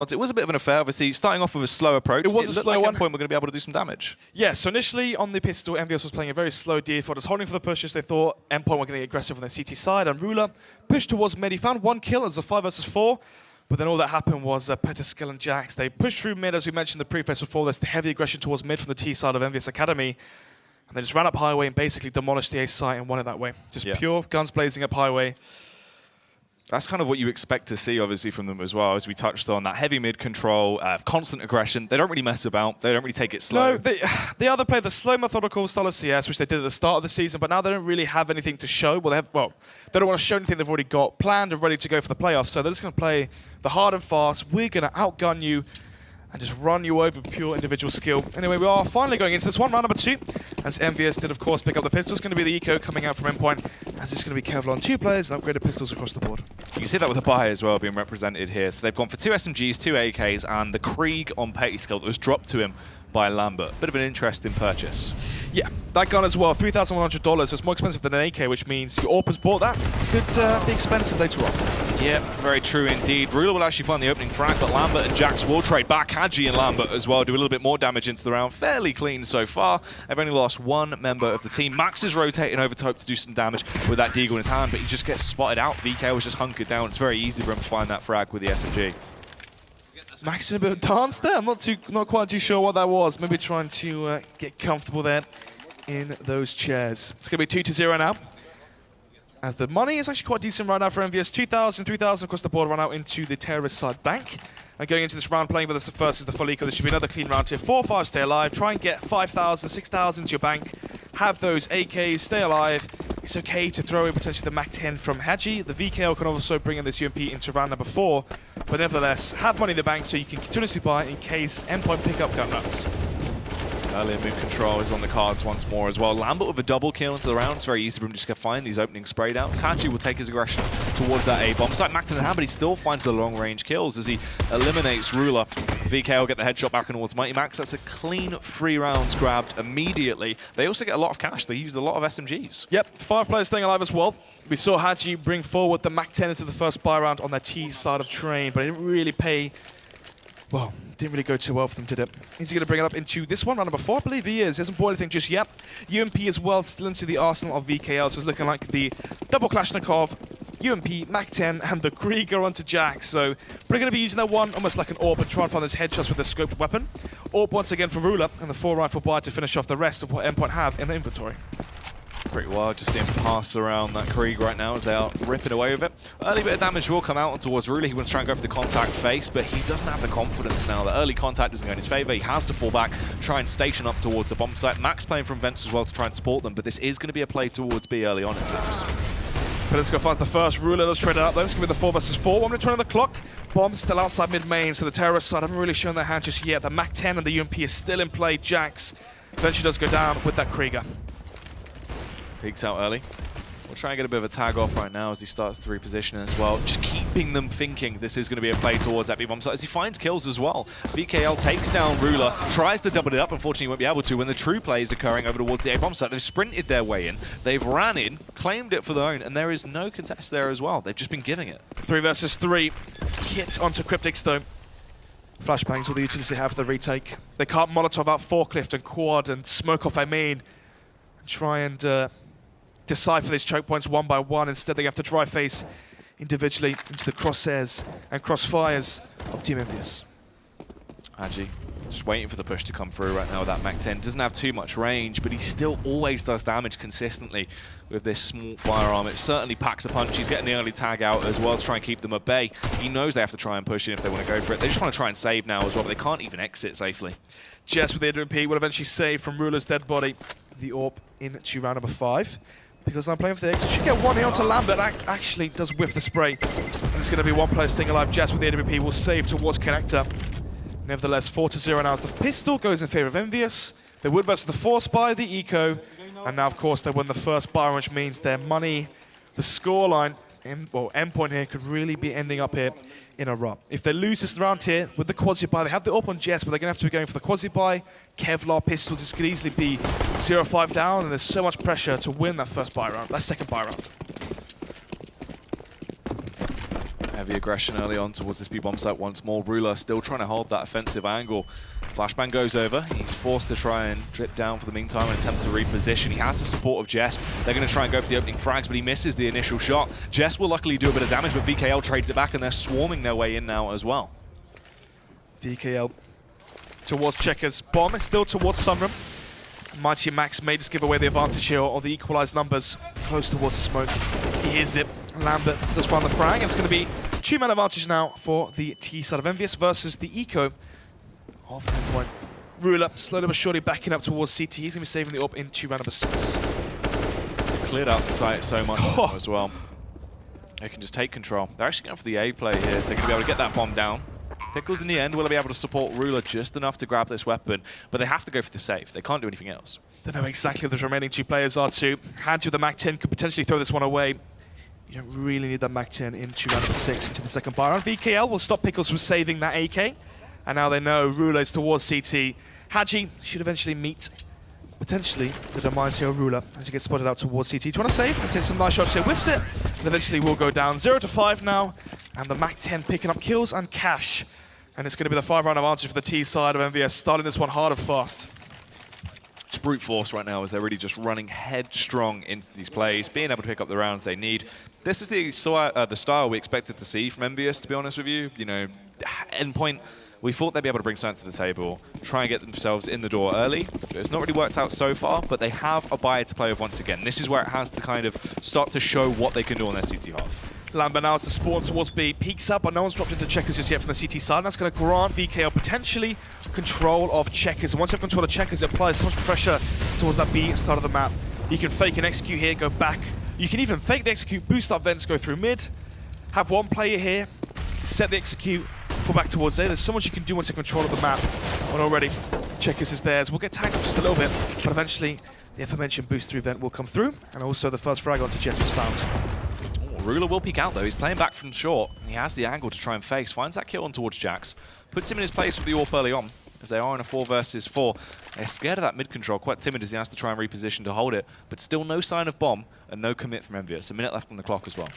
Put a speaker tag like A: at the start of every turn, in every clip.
A: It was a bit of an affair, obviously, starting off with a slow approach.
B: It was a slow one.
A: At Endpoint, we're going to be able to do some damage.
B: Yeah, so initially on the pistol, EnVyUs was playing a very slow default, just holding for the pushes. They thought Endpoint were going to get aggressive on the CT side, and Ruler pushed towards mid. He found one kill as a 5 versus 4, but then all that happened was Peterskill and Jax. They pushed through mid, as we mentioned in the pre-phase before. There's the heavy aggression towards mid from the T side of EnVyUs Academy, and they just ran up highway and basically demolished the A site and won it that way. Just pure guns blazing up highway.
A: That's kind of what you expect to see, obviously, from them as well, as we touched on. That heavy mid control, constant aggression. They don't really mess about. They don't really take it slow.
B: No, they either play the slow, methodical style of CS, which they did at the start of the season, but now they don't really have anything to show. Well, they don't want to show anything they've already got planned and ready to go for the playoffs, so they're just going to play the hard and fast. We're going to outgun you and just run you over with pure individual skill. Anyway, we are finally going into this one, round number 2, as EnVyUs did, of course, pick up the pistol. It's going to be the eco coming out from Endpoint, as it's going to be Kevlar 2 players and upgraded pistols across the board.
A: You can see that with the buy as well being represented here. So they've gone for 2 SMGs, 2 AKs, and the Krieg on Petty skill that was dropped to him by Lambert. Bit of an interesting purchase.
B: Yeah, that gun as well, $3,100. So it's more expensive than an AK, which means your AWP has bought that. Could be expensive later on.
A: Yeah, very true indeed. Ruler will actually find the opening frag, but Lambert and Jax will trade back. Hadji and Lambert as well do a little bit more damage into the round. Fairly clean so far. They've only lost one member of the team. Max is rotating over to hope to do some damage with that deagle in his hand, but he just gets spotted out. VK was just hunkered down. It's very easy for him to find that frag with the SMG.
B: Max in a bit of dance there. I'm not quite too sure what that was. Maybe trying to get comfortable there in those chairs. It's going to be 2-0 now, as the money is actually quite decent right now for EnVyUs. 2,000, 3,000 across the board run out into the terrorist side bank. And going into this round, playing with us versus the full eco, this should be another clean round here. 4-5, stay alive. Try and get 5,000, 6,000 to your bank. Have those AKs, stay alive. It's okay to throw in potentially the MAC-10 from Hadji. The VKL can also bring in this UMP into round number 4. But nevertheless, have money in the bank so you can continuously buy in case Endpoint pick up gun nuts.
A: Earlier move control is on the cards once more as well. Lambert with a double kill into the round. It's very easy for him to just find these opening spray downs. Hadji will take his aggression towards that A-bomb site. Max in the hand, but he still finds the long-range kills as he eliminates Ruler. VK will get the headshot back towards Mighty Max. That's a clean 3 rounds grabbed immediately. They also get a lot of cash. They used a lot of SMGs.
B: Yep, 5 players staying alive as well. We saw Hadji bring forward the MAC-10 into the first buy round on their T side of train, but it didn't really pay... Well, didn't really go too well for them, did it? Is he going to bring it up into this one, round number 4? I believe he is. He hasn't bought anything just yet. UMP as well, still into the arsenal of VKL, so it's looking like the double Kalashnikov, UMP, MAC-10, and the Krieger onto Jax. So we're going to be using that one almost like an AWP and try and find those headshots with the scoped weapon. AWP once again for Ruler, and the 4 rifle buy to finish off the rest of what Endpoint have in the inventory.
A: Pretty wild to see him pass around that Krieg right now as they are ripping away with it. Early bit of damage will come out towards Ruler. He wants to try and go for the contact face, but he doesn't have the confidence now. The early contact doesn't go in his favor. He has to fall back, try and station up towards the bomb site. Max playing from vents as well to try and support them, but this is going to be a play towards B early on, it seems.
B: Peterskill finds the first. Ruler does trade it up though. It's going to be the 4 versus 4. 1 minute 20 on the clock. Bomb's still outside mid-main, so the terrorist side haven't really shown their hand just yet. The MAC-10 and the UMP is still in play. Jax eventually does go down with that Krieger.
A: Peeks out early. We'll try and get a bit of a tag off right now as he starts to reposition as well. Just keeping them thinking this is going to be a play towards that B-bomb site as he finds kills as well. VKL takes down Ruler, tries to double it up. Unfortunately, he won't be able to when the true play is occurring over towards the A-bomb site. They've sprinted their way in. They've ran in, claimed it for their own, and there is no contest there as well. They've just been giving it. 3 versus 3. Hit onto Cryptics though.
B: Flashbangs will the utility have the retake. They can't Molotov out forklift and quad and smoke off main and try and decipher these choke points one by one. Instead, they have to dry face individually into the crosshairs and crossfires of Team EnVyUs.
A: Hadji just waiting for the push to come through right now with that MAC-10. Doesn't have too much range, but he still always does damage consistently with this small firearm. It certainly packs a punch. He's getting the early tag out as well to try and keep them at bay. He knows they have to try and push in if they want to go for it. They just want to try and save now as well, but they can't even exit safely.
B: Jess with the AWP will eventually save from Ruler's dead body the AWP into round number 5. Because I'm playing for the X, should get 1 here onto Lambert. Actually does whiff the spray. And it's going to be 1 player staying alive. Jess with the AWP will save towards Connector. Nevertheless, 4-0 now as the pistol goes in favor of EnVyUs. They would versus the 4 spy, the eco. And now, of course, they win the first buy, which means their money, the scoreline, well, Endpoint here could really be ending up here in a rut. If they lose this round here with the quasi buy, they have the up on Jess, but they're going to have to be going for the quasi buy. Kevlar pistols, this could easily be 0-5 down, and there's so much pressure to win that first buy round, that second buy round.
A: Heavy aggression early on towards this B-bomb site once more. Ruler still trying to hold that offensive angle. Flashbang goes over. He's forced to try and drip down for the meantime and attempt to reposition. He has the support of Jess. They're going to try and go for the opening frags, but he misses the initial shot. Jess will luckily do a bit of damage, but VKL trades it back, and they're swarming their way in now as well.
B: VKL towards Checkers. Bomb is still towards Sunrum. Mighty Max may just give away the advantage here, or the equalized numbers close towards the smoke. He hears it. Lambert does find the frag, and it's going to be 2-man advantage now for the T side of EnVyUs versus the eco of Endpoint. Ruler slowly but surely backing up towards CT. He's going to be saving the AWP into round number 6.
A: Cleared out the site so much as well. They can just take control. They're actually going for the A play here, so they're going to be able to get that bomb down. Pickles in the end will be able to support Ruler just enough to grab this weapon, but they have to go for the save. They can't do anything else.
B: They know exactly who the remaining 2 players are too. Hadji with the MAC-10 could potentially throw this one away. You don't really need that MAC-10 into round number 6, into the second buy round. VKL will stop Pickles from saving that AK, and now they know Ruler is towards CT. Hadji should eventually meet, potentially, the demise here of Ruler as he gets spotted out towards CT. Trying to save, and some nice shots here, whiffs it, and eventually will go down. 0-5 now, and the MAC-10 picking up kills and cash. And it's going to be the 5-round advantage for the T side of EnVyUs, starting this one hard and fast.
A: It's brute force right now as they're really just running headstrong into these plays, being able to pick up the rounds they need. This is the style we expected to see from EnVyUs, to be honest with you. You know, Endpoint, we thought they'd be able to bring something to the table, try and get themselves in the door early. It's not really worked out so far, but they have a buyer to play with once again. This is where it has to kind of start to show what they can do on their CT half.
B: Lambert now has to spawn towards B, peeks up, but no one's dropped into Checkers just yet from the CT side, and that's going to grant VKL potentially control of Checkers. And once you have control of Checkers, it applies so much pressure towards that B side of the map. You can fake and execute here, go back. You can even fake the execute, boost up vents, go through mid, have one player here, set the execute, fall back towards A. There's so much you can do once you have control of the map. And already, Checkers is theirs. We'll get tagged up just a little bit, but eventually the aforementioned boost through vent will come through, and also the first frag onto Jess was found.
A: Ruler will peek out though. He's playing back from short. He has the angle to try and face. Finds that kill on towards Jax. Puts him in his place with the AWP early on, as they are in a 4 versus 4. They're scared of that mid control. Quite timid as he has to try and reposition to hold it. But still no sign of bomb and no commit from EnVyUs. A minute left on the clock as well.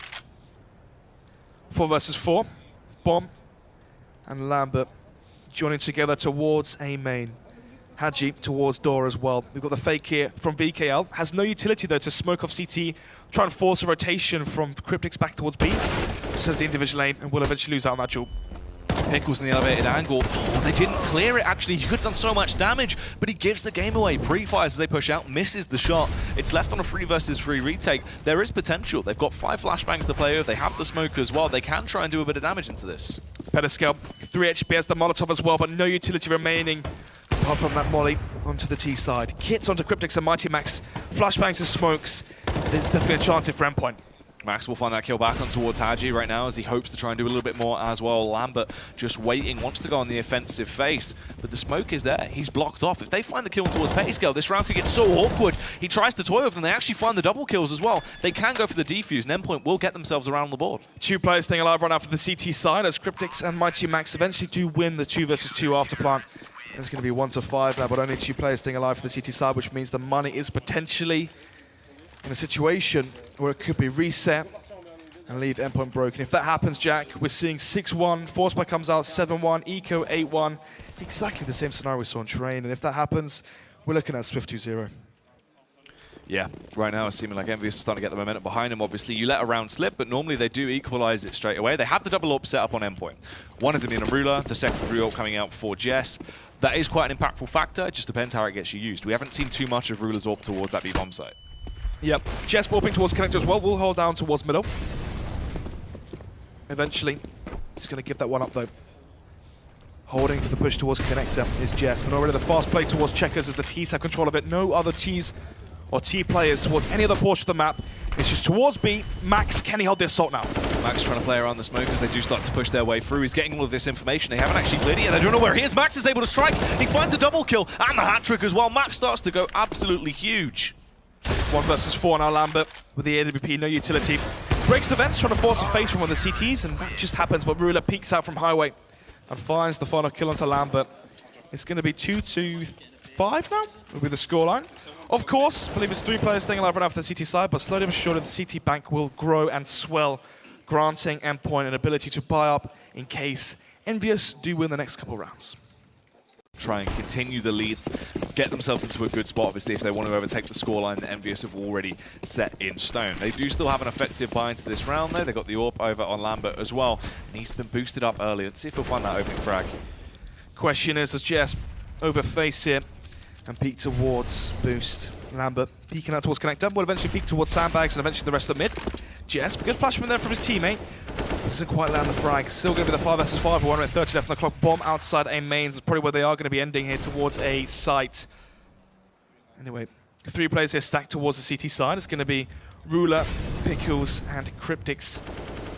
B: 4 versus 4. Bomb and Lambert joining together towards A main. Hadji towards door as well. We've got the fake here from VKL. Has no utility though to smoke off CT, try and force a rotation from Cryptics back towards B. Just as the individual lane, and will eventually lose out on that duel.
A: Pickles in the elevated angle. Oh, they didn't clear it actually. He could have done so much damage, but he gives the game away. Pre-fires as they push out, misses the shot. It's left on a 3 versus 3 retake. There is potential. They've got 5 flashbangs to play with. They have the smoke as well. They can try and do a bit of damage into this.
B: Petascale, 3 HP has the Molotov as well, but no utility remaining apart from that molly onto the T side. Kits onto Cryptics and Mighty Max. Flashbangs and smokes. There's definitely a chance here for Endpoint.
A: Max will find that kill back on towards Hadji right now as he hopes to try and do a little bit more as well. Lambert just waiting, wants to go on the offensive face, but the smoke is there. He's blocked off. If they find the kill towards Petascale, this round could get so awkward. He tries to toy with them. They actually find the double kills as well. They can go for the defuse, and Endpoint will get themselves around the board. 2 players staying alive right now for the CT side as Cryptics and Mighty Max eventually do win the 2 versus 2 after plant. It's going to be 1-5 now, but only 2 players staying alive for the CT side, which means the money is potentially in a situation where it could be reset and leave Endpoint broken. If that happens, Jack, we're seeing 6-1, Forcebuy comes out 7-1, Eco 8-1. Exactly the same scenario we saw on Train, and if that happens, we're looking at Swift 2-0. Yeah, right now it's seeming like EnVyUs is starting to get the momentum behind them. Obviously, you let a round slip, but normally they do equalize it straight away. They have the double AWP set up on Endpoint. One of them being a Ruler, the secondary AWP coming out for Jess. That is quite an impactful factor. It just depends how it gets you used. We haven't seen too much of Ruler's AWP towards that B-bomb site.
B: Yep, Jess warping towards connector as well. We'll hold down towards middle. Eventually, it's going to give that one up though. Holding for the push towards connector is Jess, but already the fast play towards Checkers as the T's have control of it. No other T's or T players towards any other portion of the map. It's just towards B. Max, can he hold the assault now?
A: Max trying to play around the smoke as they do start to push their way through. He's getting all of this information. They haven't actually cleared it yet. They don't know where he is. Max is able to strike. He finds a double kill and the hat trick as well. Max starts to go absolutely huge.
B: 1 versus 4 now, Lambert with the AWP, no utility. Breaks the vents, trying to force a face from one of the CTs, and that just happens, but Ruler peeks out from highway and finds the final kill onto Lambert. It's going to be 2-5 now, will be the scoreline. Of course, I believe it's 3 players staying alive right now for the CT side, but slowly but surely the CT bank will grow and swell granting Endpoint an ability to buy up in case EnVyUs do win the next couple rounds.
A: Try and continue the lead, get themselves into a good spot, obviously, if they want to overtake the scoreline that EnVyUs have already set in stone. They do still have an effective buy into this round, though. They've got the AWP over on Lambert as well, and he's been boosted up early. Let's see if he'll find that opening frag.
B: Question is, does Jess overface it and peek towards Boost? Lambert peeking out towards Connector, will eventually peek towards Sandbags and eventually the rest of mid. Jess, good flash from there from his teammate. Doesn't quite land the frag. Still going to be the 5 versus 5. 1 minute 30 left on the clock. Bomb outside A mains is probably where they are going to be ending here towards A site. Anyway, 3 players here stacked towards the CT side. It's going to be Ruler, Pickles, and Cryptics.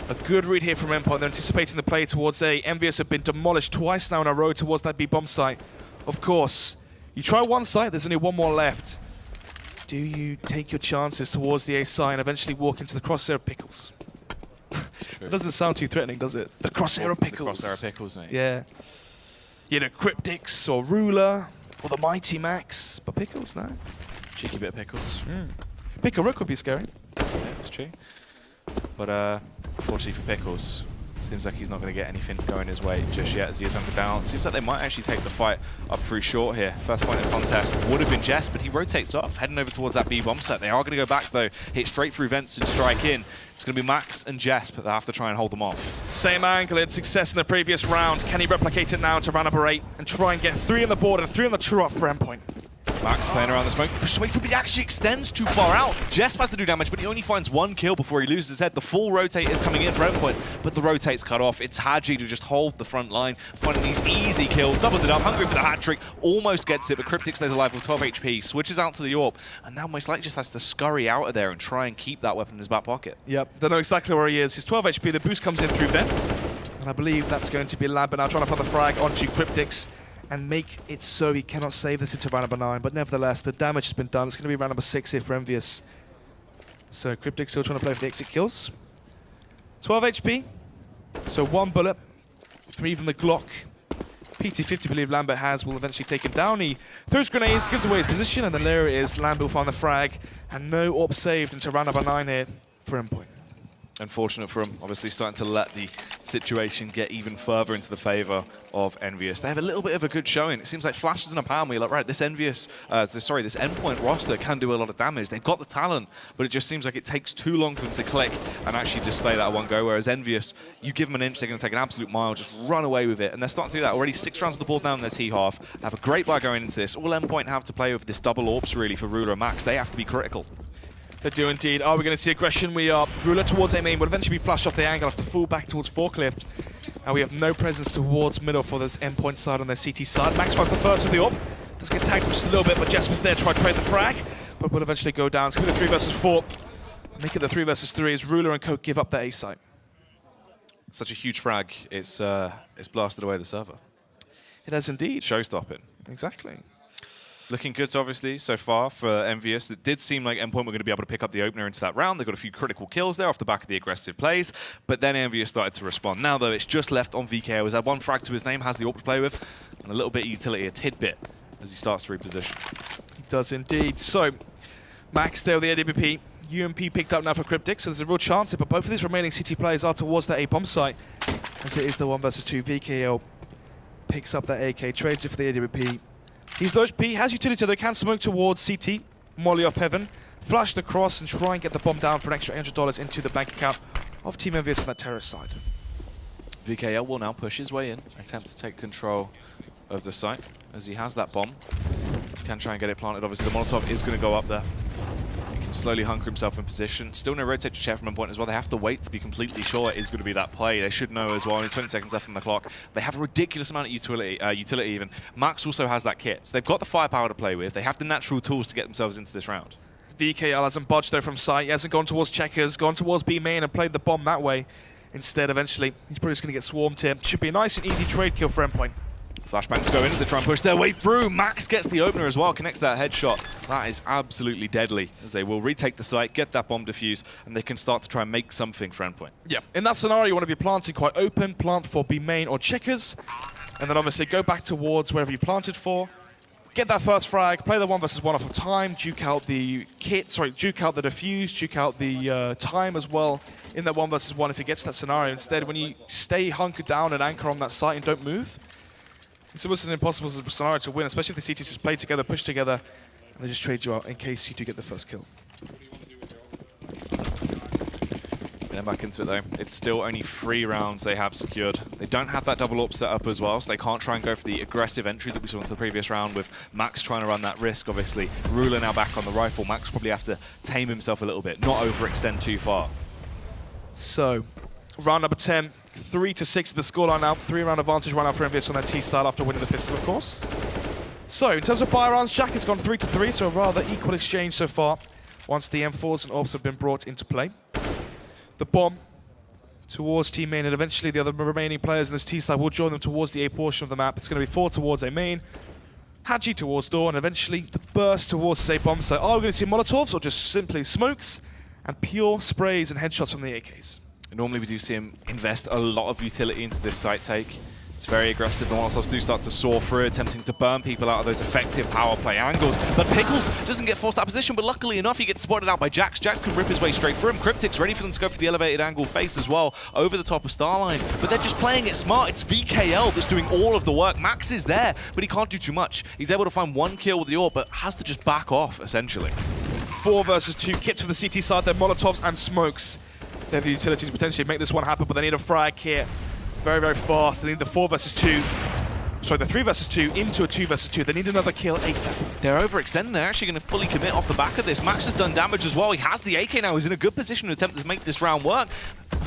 B: A good read here from Endpoint. They're anticipating the play towards A. EnVyUs have been demolished twice now in a row towards that B bomb site. Of course, you try one site, there's only one more left. Do you take your chances towards the A side and eventually walk into the crosshair of Pickles? It doesn't sound too threatening, does it? The crosshair of Pickles.
A: The crosshair of Pickles, mate.
B: Yeah. You know, Cryptics or Ruler or the Mighty Max, but Pickles, no.
A: Cheeky bit of Pickles.
B: Pickle Rook would be scary.
A: Yeah, that's true. But unfortunately for Pickles, seems like he's not going to get anything going his way just yet as he is hunkered down. Seems like they might actually take the fight up through short here. First point in the contest would have been Jess, but he rotates off, heading over towards that B bomb set. They are going to go back though, hit straight through vents and strike in. It's going to be Max and Jess, but they have to try and hold them off.
B: Same angle, had success in the previous round. Can he replicate it now to round number 8 and try and get 3 on the board and 3 on the true up for Endpoint?
A: Max playing around the smoke, pushes away from, but he actually extends too far out. Jess has to do damage, but he only finds 1 kill before he loses his head. The full rotate is coming in for Endpoint, but the rotate's cut off. It's Haji to just hold the front line, finding these easy kills, doubles it up, hungry for the hat trick, almost gets it, but Cryptic stays alive with 12 HP, switches out to the AWP, and now most likely just has to scurry out of there and try and keep that weapon in his back pocket.
B: Yep, they know exactly where he is. He's 12 HP, the boost comes in through Ben, and I believe that's going to be Lambert now trying to find the frag onto Cryptics and make it so he cannot save this into round number 9. But nevertheless, the damage has been done. It's going to be round number 6 here for EnVyUs. So Cryptic still trying to play for the exit kills. 12 HP, so 1 bullet from even the Glock. PT-50, believe Lambert has, will eventually take him down. He throws grenades, gives away his position, and then there it is. Lambert will find the frag, and no AWP saved into round number 9 here for Endpoint.
A: Unfortunate for him, obviously starting to let the situation get even further into the favour of EnVyUs. They have a little bit of a good showing. It seems like flashes in a pan where you're like, right, this EnVyUs, this Endpoint roster can do a lot of damage. They've got the talent, but it just seems like it takes too long for them to click and actually display that at one go, whereas EnVyUs, you give them an inch, they're going to take an absolute mile, just run away with it, and they're starting to do that. Already 6 rounds of the ball down in their T-half. They have a great buy going into this. All Endpoint have to play with this double AWPs, really, for Ruler and Max. They have to be critical.
B: They do indeed. Are we going to see aggression? We are. Ruler towards A main will eventually be flashed off the angle, have to fall back towards Forklift. And we have no presence towards middle for this Endpoint side on their CT side. Max finds the first with the AWP. Does get tagged just a little bit, but Jesper's there to try to trade the frag, but will eventually go down. It's going to be the 3 versus 4. Make it the 3 versus 3 as Ruler and Coke give up the A site.
A: Such a huge frag, it's blasted away the server.
B: It has indeed.
A: Show-stopping.
B: Exactly.
A: Looking good, obviously, so far for EnVyUs. It did seem like Endpoint were going to be able to pick up the opener into that round. They got a few critical kills there off the back of the aggressive plays, but then EnVyUs started to respond. Now, though, it's just left on VKO. Has had 1 frag to his name, has the AWP to play with, and a little bit of utility, a tidbit, as he starts to reposition.
B: He does indeed. So, Max still the AWP. UMP picked up now for Cryptic, so there's a real chance here, but both of these remaining CT players are towards the A bomb site, as it is the 1 versus 2. VKO picks up that AK, trades it for the AWP. He's low HP, has utility, they can smoke towards CT, molly off heaven, flash the cross and try and get the bomb down for an extra $800 into the bank account of Team EnVyUs on that terrorist side.
A: VKL will now push his way in, attempt to take control of the site as he has that bomb. Can try and get it planted, obviously the Molotov is going to go up there. He can slowly hunker himself in position. Still no rotate to check from Endpoint as well. They have to wait to be completely sure it is going to be that play. They should know as well. Only 20 seconds left on the clock. They have a ridiculous amount of utility even. Max also has that kit. So they've got the firepower to play with. They have the natural tools to get themselves into this round.
B: VKL hasn't budged though from site. He hasn't gone towards checkers, gone towards B main and played the bomb that way. Instead, eventually, he's probably just going to get swarmed here. Should be a nice and easy trade kill for Endpoint.
A: Flashbangs go in as they try and push their way through. Max gets the opener as well, connects that headshot. That is absolutely deadly, as they will retake the site, get that bomb defused, and they can start to try and make something for Endpoint.
B: Yeah, in that scenario, you want to be planting quite open, plant for B main or checkers, and then obviously go back towards wherever you planted for, get that first frag, play the 1 versus 1 off of time, duke out the duke out the defuse, duke out the time as well in that 1 versus 1 if he gets that scenario. Instead, when you stay hunkered down and anchor on that site and don't move, it's almost an impossible scenario to win, especially if the CTs just play together, push together, and they just trade you out in case you do get the first kill.
A: Getting back into it though, it's still only 3 rounds they have secured. They don't have that double AWP set up as well, so they can't try and go for the aggressive entry that we saw into the previous round with Max trying to run that risk, obviously. Ruler now back on the rifle. Max probably have to tame himself a little bit, not overextend too far.
B: So, round number 10, 3-6 the scoreline now. 3-round advantage run out for EnVyUs on their T side after winning the pistol, of course. So, in terms of buy rounds, Jack has gone 3-3, so a rather equal exchange so far once the M4s and AWPs have been brought into play. The bomb towards Team main, and eventually the other remaining players in this T side will join them towards the A portion of the map. It's going to be 4 towards A main, Hadji towards door, and eventually the burst towards say bomb site. Are we going to see Molotovs or just simply smokes and pure sprays and headshots from the AKs?
A: Normally we do see him invest a lot of utility into this site take. It's very aggressive. The Molotovs do start to soar through, attempting to burn people out of those effective power play angles. But Pickles doesn't get forced out of position, but luckily enough, he gets spotted out by Jax. Jax can rip his way straight through him. Cryptic's ready for them to go for the elevated angle face as well, over the top of Starline. But they're just playing it smart. It's VKL that's doing all of the work. Max is there, but he can't do too much. He's able to find 1 kill with the AWP, but has to just back off, essentially.
B: 4 versus 2 kits for the CT side. They're Molotovs and smokes. They have the utility to potentially make this one happen, but they need a frag here. Very, very fast. They need the 4 versus 2. Sorry, the 3 versus 2 into a 2 versus 2. They need another kill ASAP.
A: They're overextending. They're actually going to fully commit off the back of this. Max has done damage as well. He has the AK now. He's in a good position to attempt to make this round work.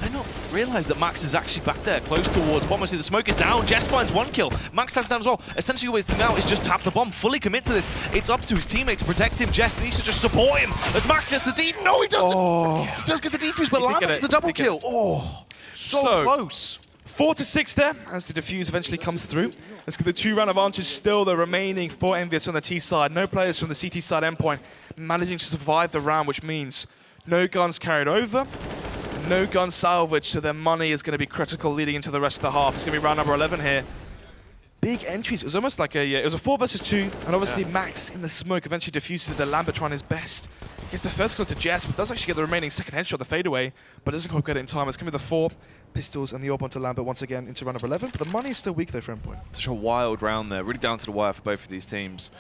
A: They not realize that Max is actually back there, close towards bomb. I see the smoke is down. Jess finds 1 kill. Max has down as well. Essentially, what he's doing now is just tap the bomb, fully commit to this. It's up to his teammate to protect him. Jess needs to just support him as Max gets the defuse. No, he doesn't. Oh. He does get the defuse, but Lamb gets the double kill. Oh, so close.
B: 4-6 there, as the defuse eventually comes through. Let's get the 2-round advantage still the remaining for EnVyUs on the T side. No players from the CT side Endpoint managing to survive the round, which means no guns carried over, no guns salvaged, so their money is going to be critical leading into the rest of the half. It's going to be round number 11 here. Big entries. It was almost like it was a 4 versus 2, and obviously Max in the smoke eventually diffuses the Lambert trying his best. Gets the first kill to Jess, but does actually get the remaining second headshot, the fadeaway, but doesn't quite get it in time. It's going to be the 4 pistols and the AWP onto Lambert once again into round number 11, but the money is still weak though for Endpoint.
A: Such a wild round there, really down to the wire for both of these teams.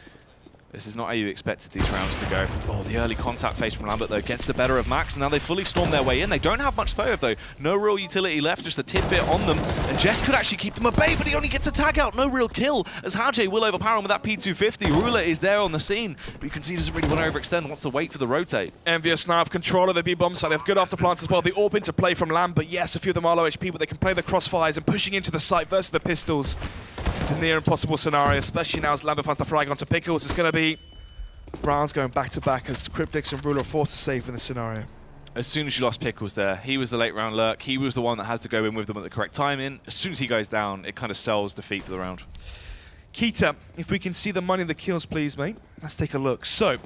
A: This is not how you expected these rounds to go. Oh, the early contact phase from Lambert, though, gets the better of Max, and now they fully storm their way in. They don't have much spare, though. No real utility left, just a tidbit on them. And Jess could actually keep them at bay, but he only gets a tag out. No real kill, as Hadji will overpower him with that P250. Ruler is there on the scene, but you can see he doesn't really want to overextend, wants to wait for the rotate.
B: EnVyUs now have control of the B-bomb site. They have good after plants as well. The AWP into play from Lambert. Yes, a few of them are low HP, but they can play the crossfires and pushing into the site versus the pistols. It's a near impossible scenario, especially now as Lambert finds the frag onto Pickles. It's going to be rounds going back to back as Cryptics and Ruler are forced to save in this scenario.
A: As soon as you lost Pickles there, he was the late round lurk. He was the one that had to go in with them at the correct timing. As soon as he goes down, it kind of sells defeat for the round.
B: Keita, if we can see the money in the kills, please, mate. Let's take a look. So,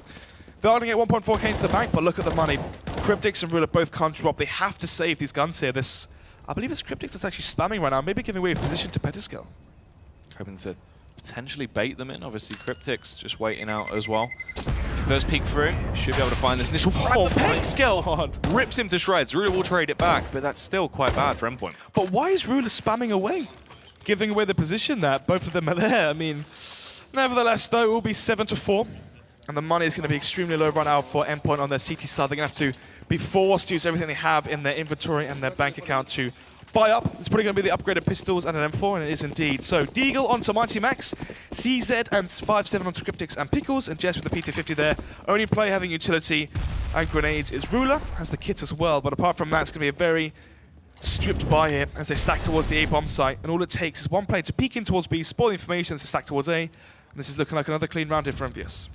B: they're only at 1.4k into the bank, but look at the money. Cryptics and Ruler both can't drop. They have to save these guns here. This, I believe it's Cryptics that's actually spamming right now, maybe giving away a position to Petiscale.
A: Hoping to potentially bait them in. Obviously, Cryptics just waiting out as well. If he does peek through, should be able to find this initial frag.
B: Oh,
A: Petiscale rips him to shreds. Ruler will trade it back, but that's still quite bad for Endpoint.
B: But why is Ruler spamming away? Giving away the position that both of them are there. I mean, nevertheless, though, it will be 7-4. And the money is going to be extremely low right now for Endpoint on their CT side. They're going to have to be forced to use everything they have in their inventory and their bank account to buy up. It's probably going to be the upgraded pistols and an M4, and it is indeed. So, Deagle onto Mighty Max, CZ and 5-7 onto Cryptics and Pickles, and Jess with the P250 there. Only player having utility and grenades is Ruler, has the kit as well, but apart from that, it's going to be a very stripped buy here as they stack towards the A-bomb site, and all it takes is one player to peek in towards B, spoil the information to stack towards A, and this is looking like another clean round here for EnVyUs.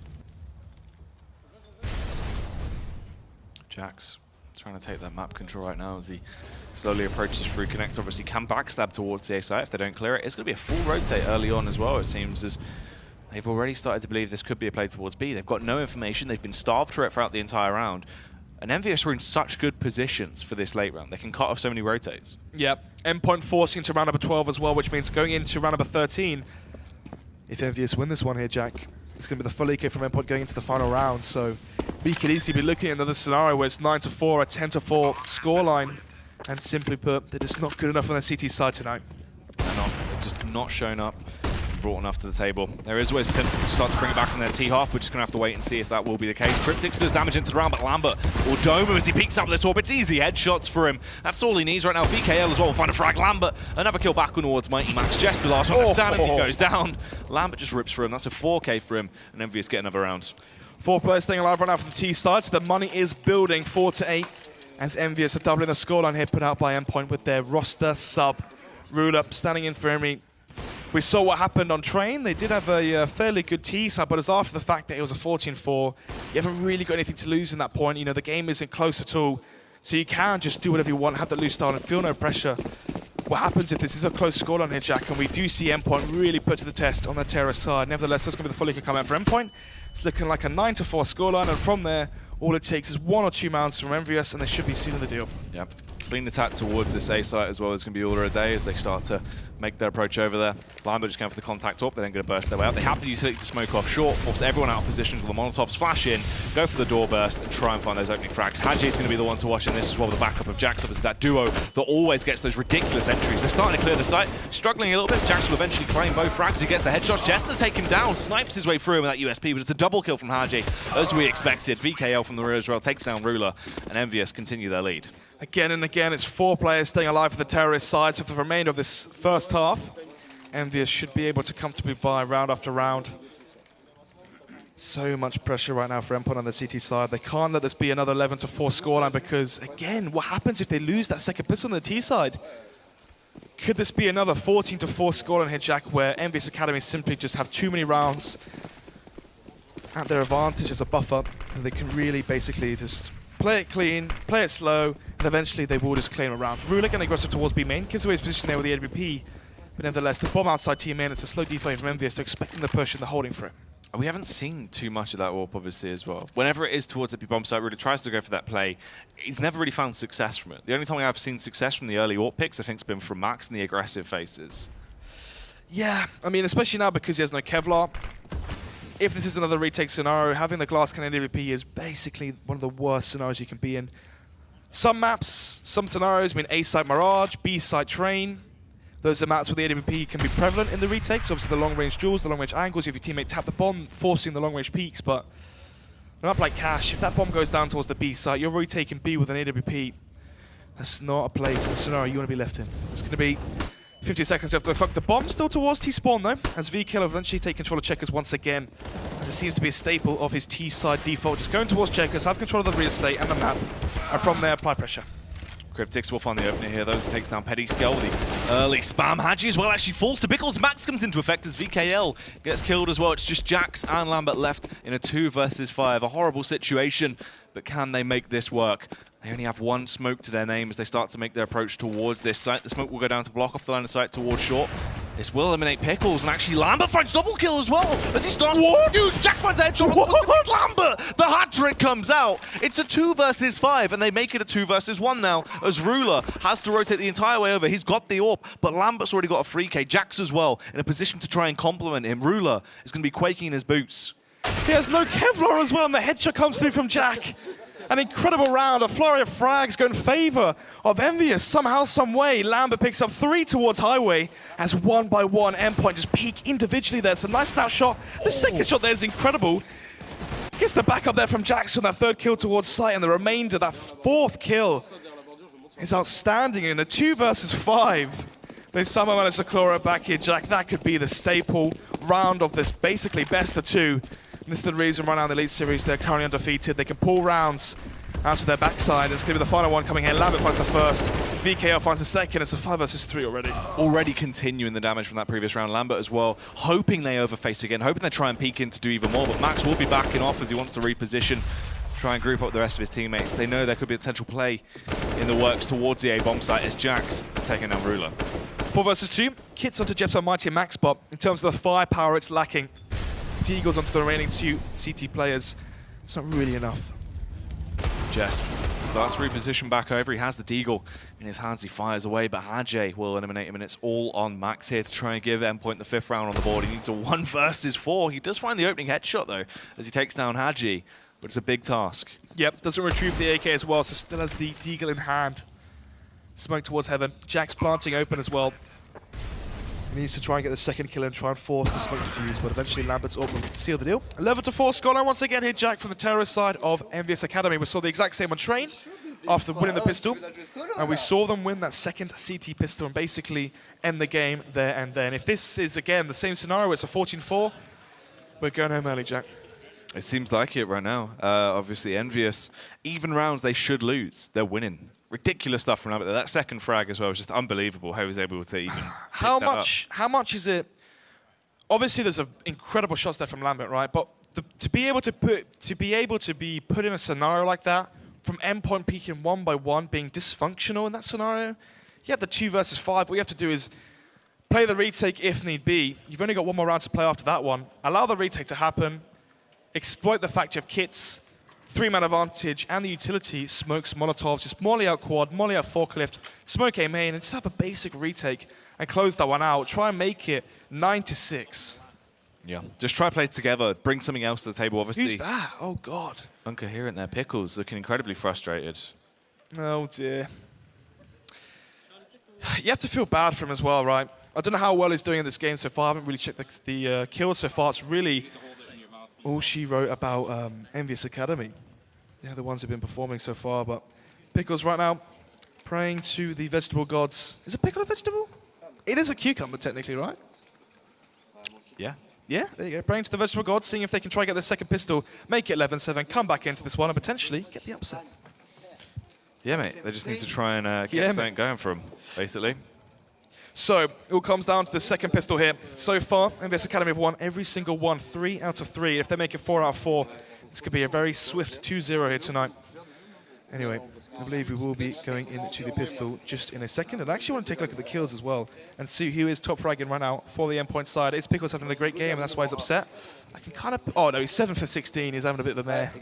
A: Jax trying to take that map control right now as he slowly approaches through Connect. Obviously can backstab towards the A site if they don't clear it. It's going to be a full rotate early on as well, it seems, as they've already started to believe this could be a play towards B. They've got no information. They've been starved for it throughout the entire round. And EnVyUs are in such good positions for this late round. They can cut off so many rotates.
B: Yep. Endpoint forcing into round number 12 as well, which means going into round number 13. If EnVyUs win this one here, Jack, It's going to be the full EK from Endpoint going into the final round, so we could easily be looking at another scenario where it's 9-4, a 10-4 scoreline, and simply put, they're just not good enough on the CT side tonight.
A: They're just not shown up, brought enough to the table. There is always potential to start to bring it back on their T-half. We're just going to have to wait and see if that will be the case. Cryptix does damage into the round, but Lambert or Domo, as he peeks out of this orb, it's easy headshots for him. That's all he needs right now. VKL as well will find a frag. Lambert, another kill back on towards Mighty Max. Jess, the last one, down and he goes down. Lambert just rips for him. That's a 4K for him, and EnVyUs get another round.
B: 4 players staying alive right now for the T side, so the money is building 4-8, as EnVyUs are doubling the scoreline here put out by Endpoint with their roster sub. Rule up standing in for Emery. We saw what happened on Train. They did have a fairly good T side, but it was after the fact that it was a 14-4. You haven't really got anything to lose in that point. You know, the game isn't close at all, so you can just do whatever you want, have that loose style and feel no pressure. What happens if this is a close scoreline here, Jack? And we do see Endpoint really put to the test on the terrorist side. Nevertheless, that's going to be the full EK come out for Endpoint. It's looking like a 9-4 scoreline, and from there, all it takes is 1 or 2 rounds from EnVyUs, and they should be sealing the deal.
A: Yep. Clean attack towards this A site as well is going to be order a day as they start to make their approach over there. Lambert just going for the contact up, they're then going to burst their way out. They have the utility to smoke off short, force everyone out of positions with the Molotovs flash in, go for the door burst and try and find those opening frags. Haji is going to be the one to watch in this as well, with the backup of Jax. Obviously that duo that always gets those ridiculous entries. They're starting to clear the site, struggling a little bit. Jax will eventually claim both frags. He gets the headshots. Jester's taken down, snipes his way through with that USP, but it's a double kill from Haji, as we expected. VKL from the rear as well takes down Ruler, and EnVyUs continue their lead.
B: Again and again, it's 4 players staying alive for the terrorist side, so for the remainder of this first half, EnVyUs should be able to comfortably buy round after round. So much pressure right now for Endpoint on the CT side. They can't let this be another 11-4 scoreline because, again, what happens if they lose that second pistol on the T side? Could this be another 14-4 scoreline here, Jack, where EnVyUs Academy simply just have too many rounds at their advantage as a buffer, and they can really basically just play it clean, play it slow, and eventually they will just claim a round. Ruler getting aggressive towards B main, gives away his position there with the AWP, but nevertheless, the bomb outside team main, it's a slow deflate from EnVyUs, so expecting the push and the holding for it.
A: We haven't seen too much of that AWP, obviously, as well. Whenever it is towards the bomb site, Ruler tries to go for that play. He's never really found success from it. The only time I've seen success from the early AWP picks, I think, has been from Max and the aggressive faces.
B: Yeah, I mean, especially now because he has no Kevlar. If this is another retake scenario, having the glass cannon AWP is basically one of the worst scenarios you can be in. Some maps, some scenarios, I mean A-site Mirage, B-site Train. Those are maps where the AWP can be prevalent in the retakes. Obviously the long-range duels, the long-range angles, if your teammate tap the bomb, forcing the long-range peaks. But a map like Cash, if that bomb goes down towards the B-site, you're retaking B with an AWP. That's not a place in the scenario you want to be left in. It's going to be 50 seconds after the clock. The bomb still towards T-spawn though, as VKL eventually take control of Checkers once again, as it seems to be a staple of his T-side default. Just going towards Checkers, have control of the real estate and the map, and from there apply pressure.
A: Cryptix will find the opener here. Those takes down Petty Skull. The early spam. Haji as well actually falls to Pickles. Max comes into effect as VKL gets killed as well. It's just Jax and Lambert left in a 2 versus 5. A horrible situation, but can they make this work? They only have 1 smoke to their name as they start to make their approach towards this site. The smoke will go down to block off the line of sight towards short. This will eliminate Pickles, and actually Lambert finds double kill as well as he starts. Dude, Jax finds a headshot. Lambert, the hat trick comes out. It's a 2 versus 5, and they make it a 2 versus 1 now as Ruler has to rotate the entire way over. He's got the AWP, but Lambert's already got a 3K. Jax as well in a position to try and complement him. Ruler is going to be quaking in his boots.
B: He has no Kevlar as well, and the headshot comes through from Jack. An incredible round, a flurry of frags go in favor of EnVyUs. Somehow, some way, Lambert picks up 3 towards Highway as 1 by 1 Endpoint just peek individually there. It's a nice snapshot. The second shot there is incredible. Gets the backup there from Jackson, that 3rd kill towards sight, and the remainder, that 4th kill, is outstanding in a 2 versus 5. They somehow managed to claw it back here, Jack. That could be the staple round of this basically best of 2. And this is the reason right now in the Elite Series they're currently undefeated. They can pull rounds out to their backside. It's going to be the final one coming here. Lambert finds the first. VKL finds the second. It's a 5 versus 3 already.
A: Already continuing the damage from that previous round. Lambert as well, hoping they overface again, hoping they try and peek in to do even more. But Max will be backing off as he wants to reposition, try and group up the rest of his teammates. They know there could be a potential play in the works towards the A-bomb site as Jax taking down Ruler.
B: 4 versus 2. Kits onto Jep's Mighty and Max, but in terms of the firepower, it's lacking. Deagles onto the remaining 2 CT players. It's not really enough.
A: Jess Starts to reposition back over. He has the Deagle in his hands. He fires away, but Hadje will eliminate him, and it's all on Max here to try and give Endpoint the 5th round on the board. He needs a 1 versus 4. He does find the opening headshot, though, as he takes down Hadje, but it's a big task.
B: Yep, doesn't retrieve the AK as well, so still has the Deagle in hand. Smoke towards heaven. Jack's planting open as well. He needs to try and get the second kill and try and force the smoke to fuse, but eventually Lambert's up will seal the deal. 11-4 scoreline once again here, Jack, from the terrorist side of EnVyUs Academy. We saw the exact same on Train after winning the pistol, and we saw them win that second CT pistol and basically end the game there and then. If this is, again, the same scenario, it's a 14-4, we're going home early, Jack.
A: It seems like it right now. Obviously, EnVyUs, even rounds they should lose, they're winning. Ridiculous stuff from Lambert. That second frag as well was just unbelievable how he was able to even
B: How much is it? Obviously, there's incredible shots there from Lambert, right? But to be able to be put in a scenario like that, from Endpoint peaking 1 by 1, being dysfunctional in that scenario, you have the 2 versus 5. What you have to do is play the retake if need be. You've only got 1 more round to play after that one. Allow the retake to happen. Exploit the fact you have kits. 3-man advantage, and the utility, smokes, Molotovs, just molly out quad, molly out forklift, smoke a main, and just have a basic retake and close that one out. Try and make it 9-6.
A: Yeah, just try to play it together, bring something else to the table, obviously.
B: Who's that? Oh, God.
A: Uncoherent there. Pickles looking incredibly frustrated.
B: Oh, dear. You have to feel bad for him as well, right? I don't know how well he's doing in this game so far. I haven't really checked the kills so far. It's really all she wrote about EnVyUs Academy. Yeah, the ones who've been performing so far, but Pickles right now praying to the vegetable gods. Is a pickle a vegetable? It is a cucumber, technically, right?
A: Yeah.
B: Yeah, there you go. Praying to the vegetable gods, seeing if they can try and get the second pistol, make it 11-7, come back into this one, and potentially get the upset.
A: Yeah, mate. They just need to try and get something going for them, basically.
B: So, it all comes down to the second pistol here. So far, EnVyUs Academy have won every single one, 3 out of 3. If they make it 4 out of 4, this could be a very swift 2-0 here tonight. Anyway, I believe we will be going into the pistol just in a second. And I actually want to take a look at the kills as well and see who is top fragging right now for the Endpoint side. Is Pickles having a great game, and that's why he's upset? I can kind of... Oh, no, he's 7 for 16. He's having a bit of a mare.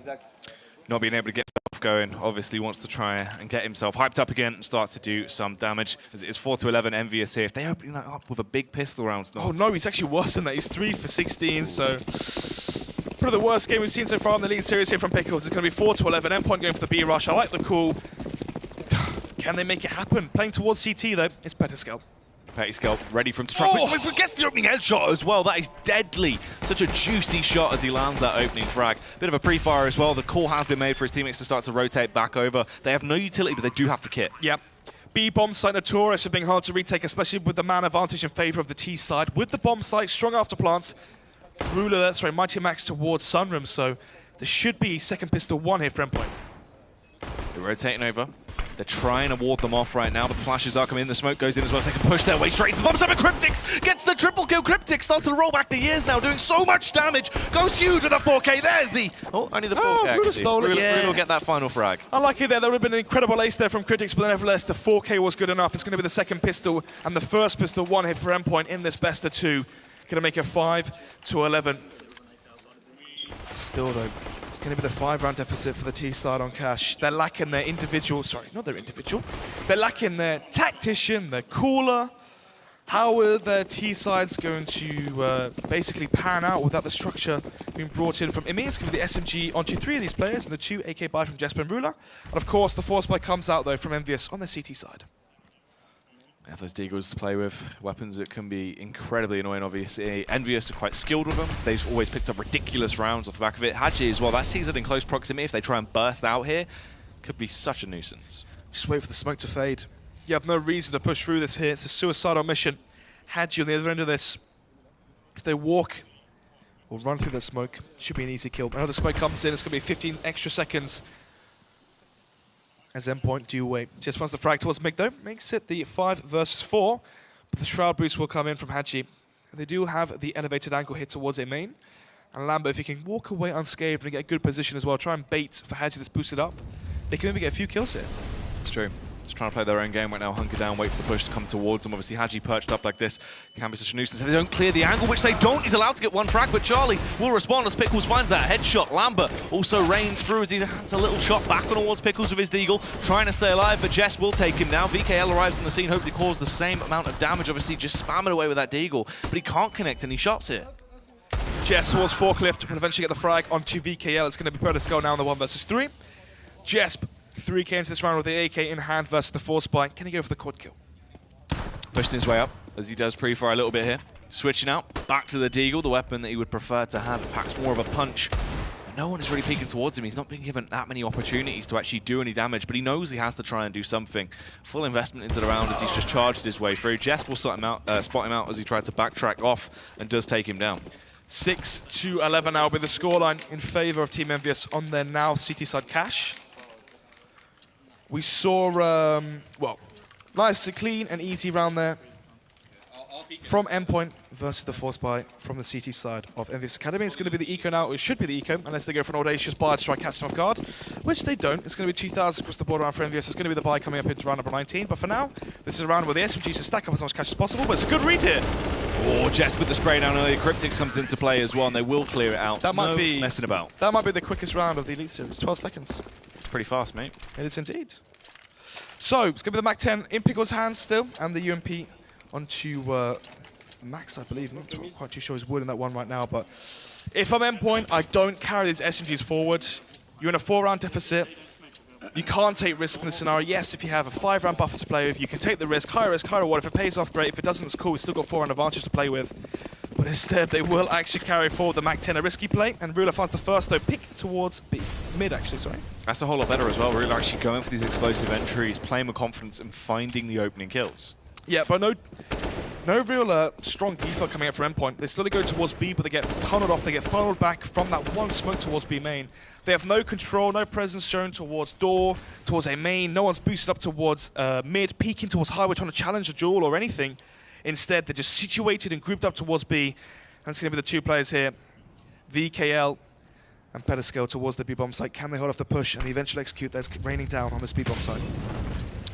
A: Not being able to get stuff going, obviously wants to try and get himself hyped up again and start to do some damage. As it is 4-11 EnVyUs here. If they open that up with a big pistol round,
B: oh no, he's actually worse than that. He's 3 for 16, so probably the worst game we've seen so far in the league series here from Pickles. It's going to be 4-11. Endpoint going for the B rush. I like the call. Can they make it happen? Playing towards CT though, it's Pettiskel.
A: Pettiskel ready for him to try. Oh, he gets the opening headshot as well. That is deadly. Such a juicy shot as he lands that opening frag. Bit of a pre-fire as well. The call has been made for his teammates to start to rotate back over. They have no utility, but they do have to kit.
B: Yep. B-bomb site notorious for being hard to retake, especially with the man advantage in favor of the T side. With the bomb site, strong after plants. Mighty Max towards Sunroom, so there should be second pistol 1 here for Endpoint.
A: They're rotating over. They're trying to ward them off right now, but the flashes are coming in. The smoke goes in as well, so they can push their way straight to the bomb. Seven Cryptix gets the triple kill. Cryptix starts to roll back the years now, doing so much damage. Goes huge with the 4K. There's the... Oh, only the 4K.
B: Ruler stole it.
A: Ruler will get that final frag.
B: Unlucky there. There would have been an incredible ace there from Cryptix, but nevertheless, the 4K was good enough. It's going to be the second pistol and the first pistol 1 hit for Endpoint in this best of 2. Going to make it 5-11. Still, though, it's going to be the 5-round deficit for the T side on cash. They're lacking their individual, sorry, not their individual. They're lacking their tactician, their cooler. How are their T sides going to basically pan out without the structure being brought in from Imi? It's going to be the SMG onto 3 of these players and the 2 AK buy from Jesper and Ruler. And of course, the force play comes out, though, from EnVyUs on their CT side.
A: Have those Deagles to play with, weapons that can be incredibly annoying, obviously. EnVyUs are quite skilled with them. They've always picked up ridiculous rounds off the back of it. Hadje as well, that sees it in close proximity. If they try and burst out here, could be such a nuisance.
B: Just wait for the smoke to fade. You have no reason to push through this here. It's a suicidal mission. Hadje on the other end of this. If they walk or run through that smoke, should be an easy kill. Another smoke comes in, it's going to be 15 extra seconds. As Endpoint do wait. Just finds the frag towards Mig though. Makes it the 5 versus 4. But the Shroud boost will come in from Hadje. They do have the elevated angle hit towards a main. And Lambo, if he can walk away unscathed and get a good position as well, try and bait for Hadje that's boosted up, they can maybe get a few kills here.
A: It's true. Just trying to play their own game right now, hunker down, wait for the push to come towards them. Obviously, Haji perched up like this can be such a nuisance. They don't clear the angle, which they don't. He's allowed to get one frag, but Charlie will respond as Pickles finds that headshot. Lambert also rains through as he has a little shot back on towards Pickles with his deagle, trying to stay alive, but Jess will take him down. VKL arrives on the scene, hopefully cause the same amount of damage. Obviously, just spamming away with that deagle, but he can't connect any shots here.
B: Jess towards Forklift will eventually get the frag onto VKL. It's going to be Petisco now in the 1 versus 3. Jesp, 3K into this round with the AK in hand versus the 4 spy. Can he go for the quad kill?
A: Pushing his way up as he does pre-fire a little bit here. Switching out, back to the deagle, the weapon that he would prefer to have. It packs more of a punch. But no one is really peeking towards him. He's not being given that many opportunities to actually do any damage, but he knows he has to try and do something. Full investment into the round as he's just charged his way through. Jess will spot him out as he tried to backtrack off and does take him down.
B: 6-11 now with the scoreline in favor of Team EnVyUs on their now CT side cash. We saw, well, nice, clean and easy round there from Endpoint versus the 4 spy from the CT side of EnVyUs Academy. It's going to be the eco now. It should be the eco, unless they go for an audacious buy to try and catch them off guard, which they don't. It's going to be 2,000 across the board around for EnVyUs. It's going to be the buy coming up into round number 19. But for now, this is a round where the SMGs will stack up as much cash as possible, but it's a good read here.
A: Oh, Jess with the spray down early. Cryptics comes into play as well, and they will clear it out.
B: That might be
A: messing about.
B: That might be the quickest round of the Elite Series. 12 seconds.
A: It's pretty fast, mate.
B: It is indeed. So, it's going to be the MAC-10 in Pickle's hands still, and the UMP onto Max, I believe. I'm not quite too sure he's wording that one right now, but if I'm Endpoint, I don't carry these SMGs forward. You're in a 4-round deficit. You can't take risk in this scenario. Yes, if you have a 5-round buffer to play with, you can take the risk, high reward. If it pays off, great. If it doesn't, it's cool. We've still got 4-round advantage to play with. But instead, they will actually carry forward the MAC-10, a risky play, and Ruler finds the first, though, pick towards B. Mid, actually, sorry.
A: That's a whole lot better as well. Ruler actually going for these explosive entries, playing with confidence and finding the opening kills.
B: Yeah, but no real strong default coming out for Endpoint. They slowly go towards B, but they get tunneled off. They get funneled back from that one smoke towards B main. They have no control, no presence shown towards door, towards A main. No one's boosted up towards mid, peeking towards highway, trying to challenge a duel or anything. Instead, they're just situated and grouped up towards B. And it's going to be the 2 players here, VKL and Petisco towards the B-bomb site. Can they hold off the push and the eventual execute that's raining down on this B-bomb site?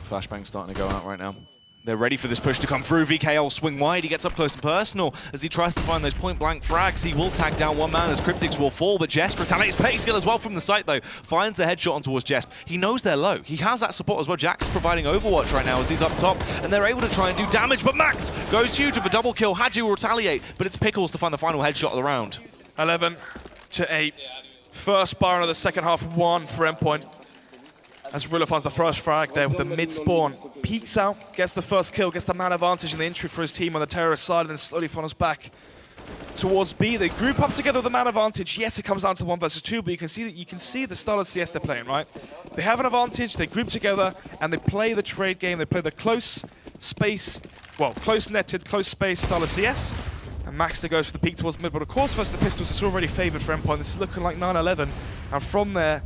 A: Flashbang's starting to go out right now. They're ready for this push to come through. VKL swing wide. He gets up close and personal as he tries to find those point-blank frags. He will tag down one man as Cryptics will fall, but Jesp retaliates. Petty skill as well from the site, though. Finds the headshot on towards Jesp. He knows they're low. He has that support as well. Jack's providing overwatch right now as he's up top, and they're able to try and do damage, but Max goes huge with a double kill. Haji will retaliate, but it's Pickles to find the final headshot of the round.
B: 11-8. First bar of the second half, 1 for Endpoint. As Ruler finds the first frag there with the mid-spawn. Peeks out, gets the first kill, gets the man advantage in the entry for his team on the terrorist side, and then slowly funnels back towards B. They group up together with the man advantage. Yes, it comes down to 1 versus 2, but you can see the style of CS they're playing, right? They have an advantage, they group together, and they play the trade game. They play the close space, well, close-netted, close space style of CS. And Max goes for the peek towards mid, but of course versus the pistols, it's already favored for Endpoint. This is looking like 9-11, and from there,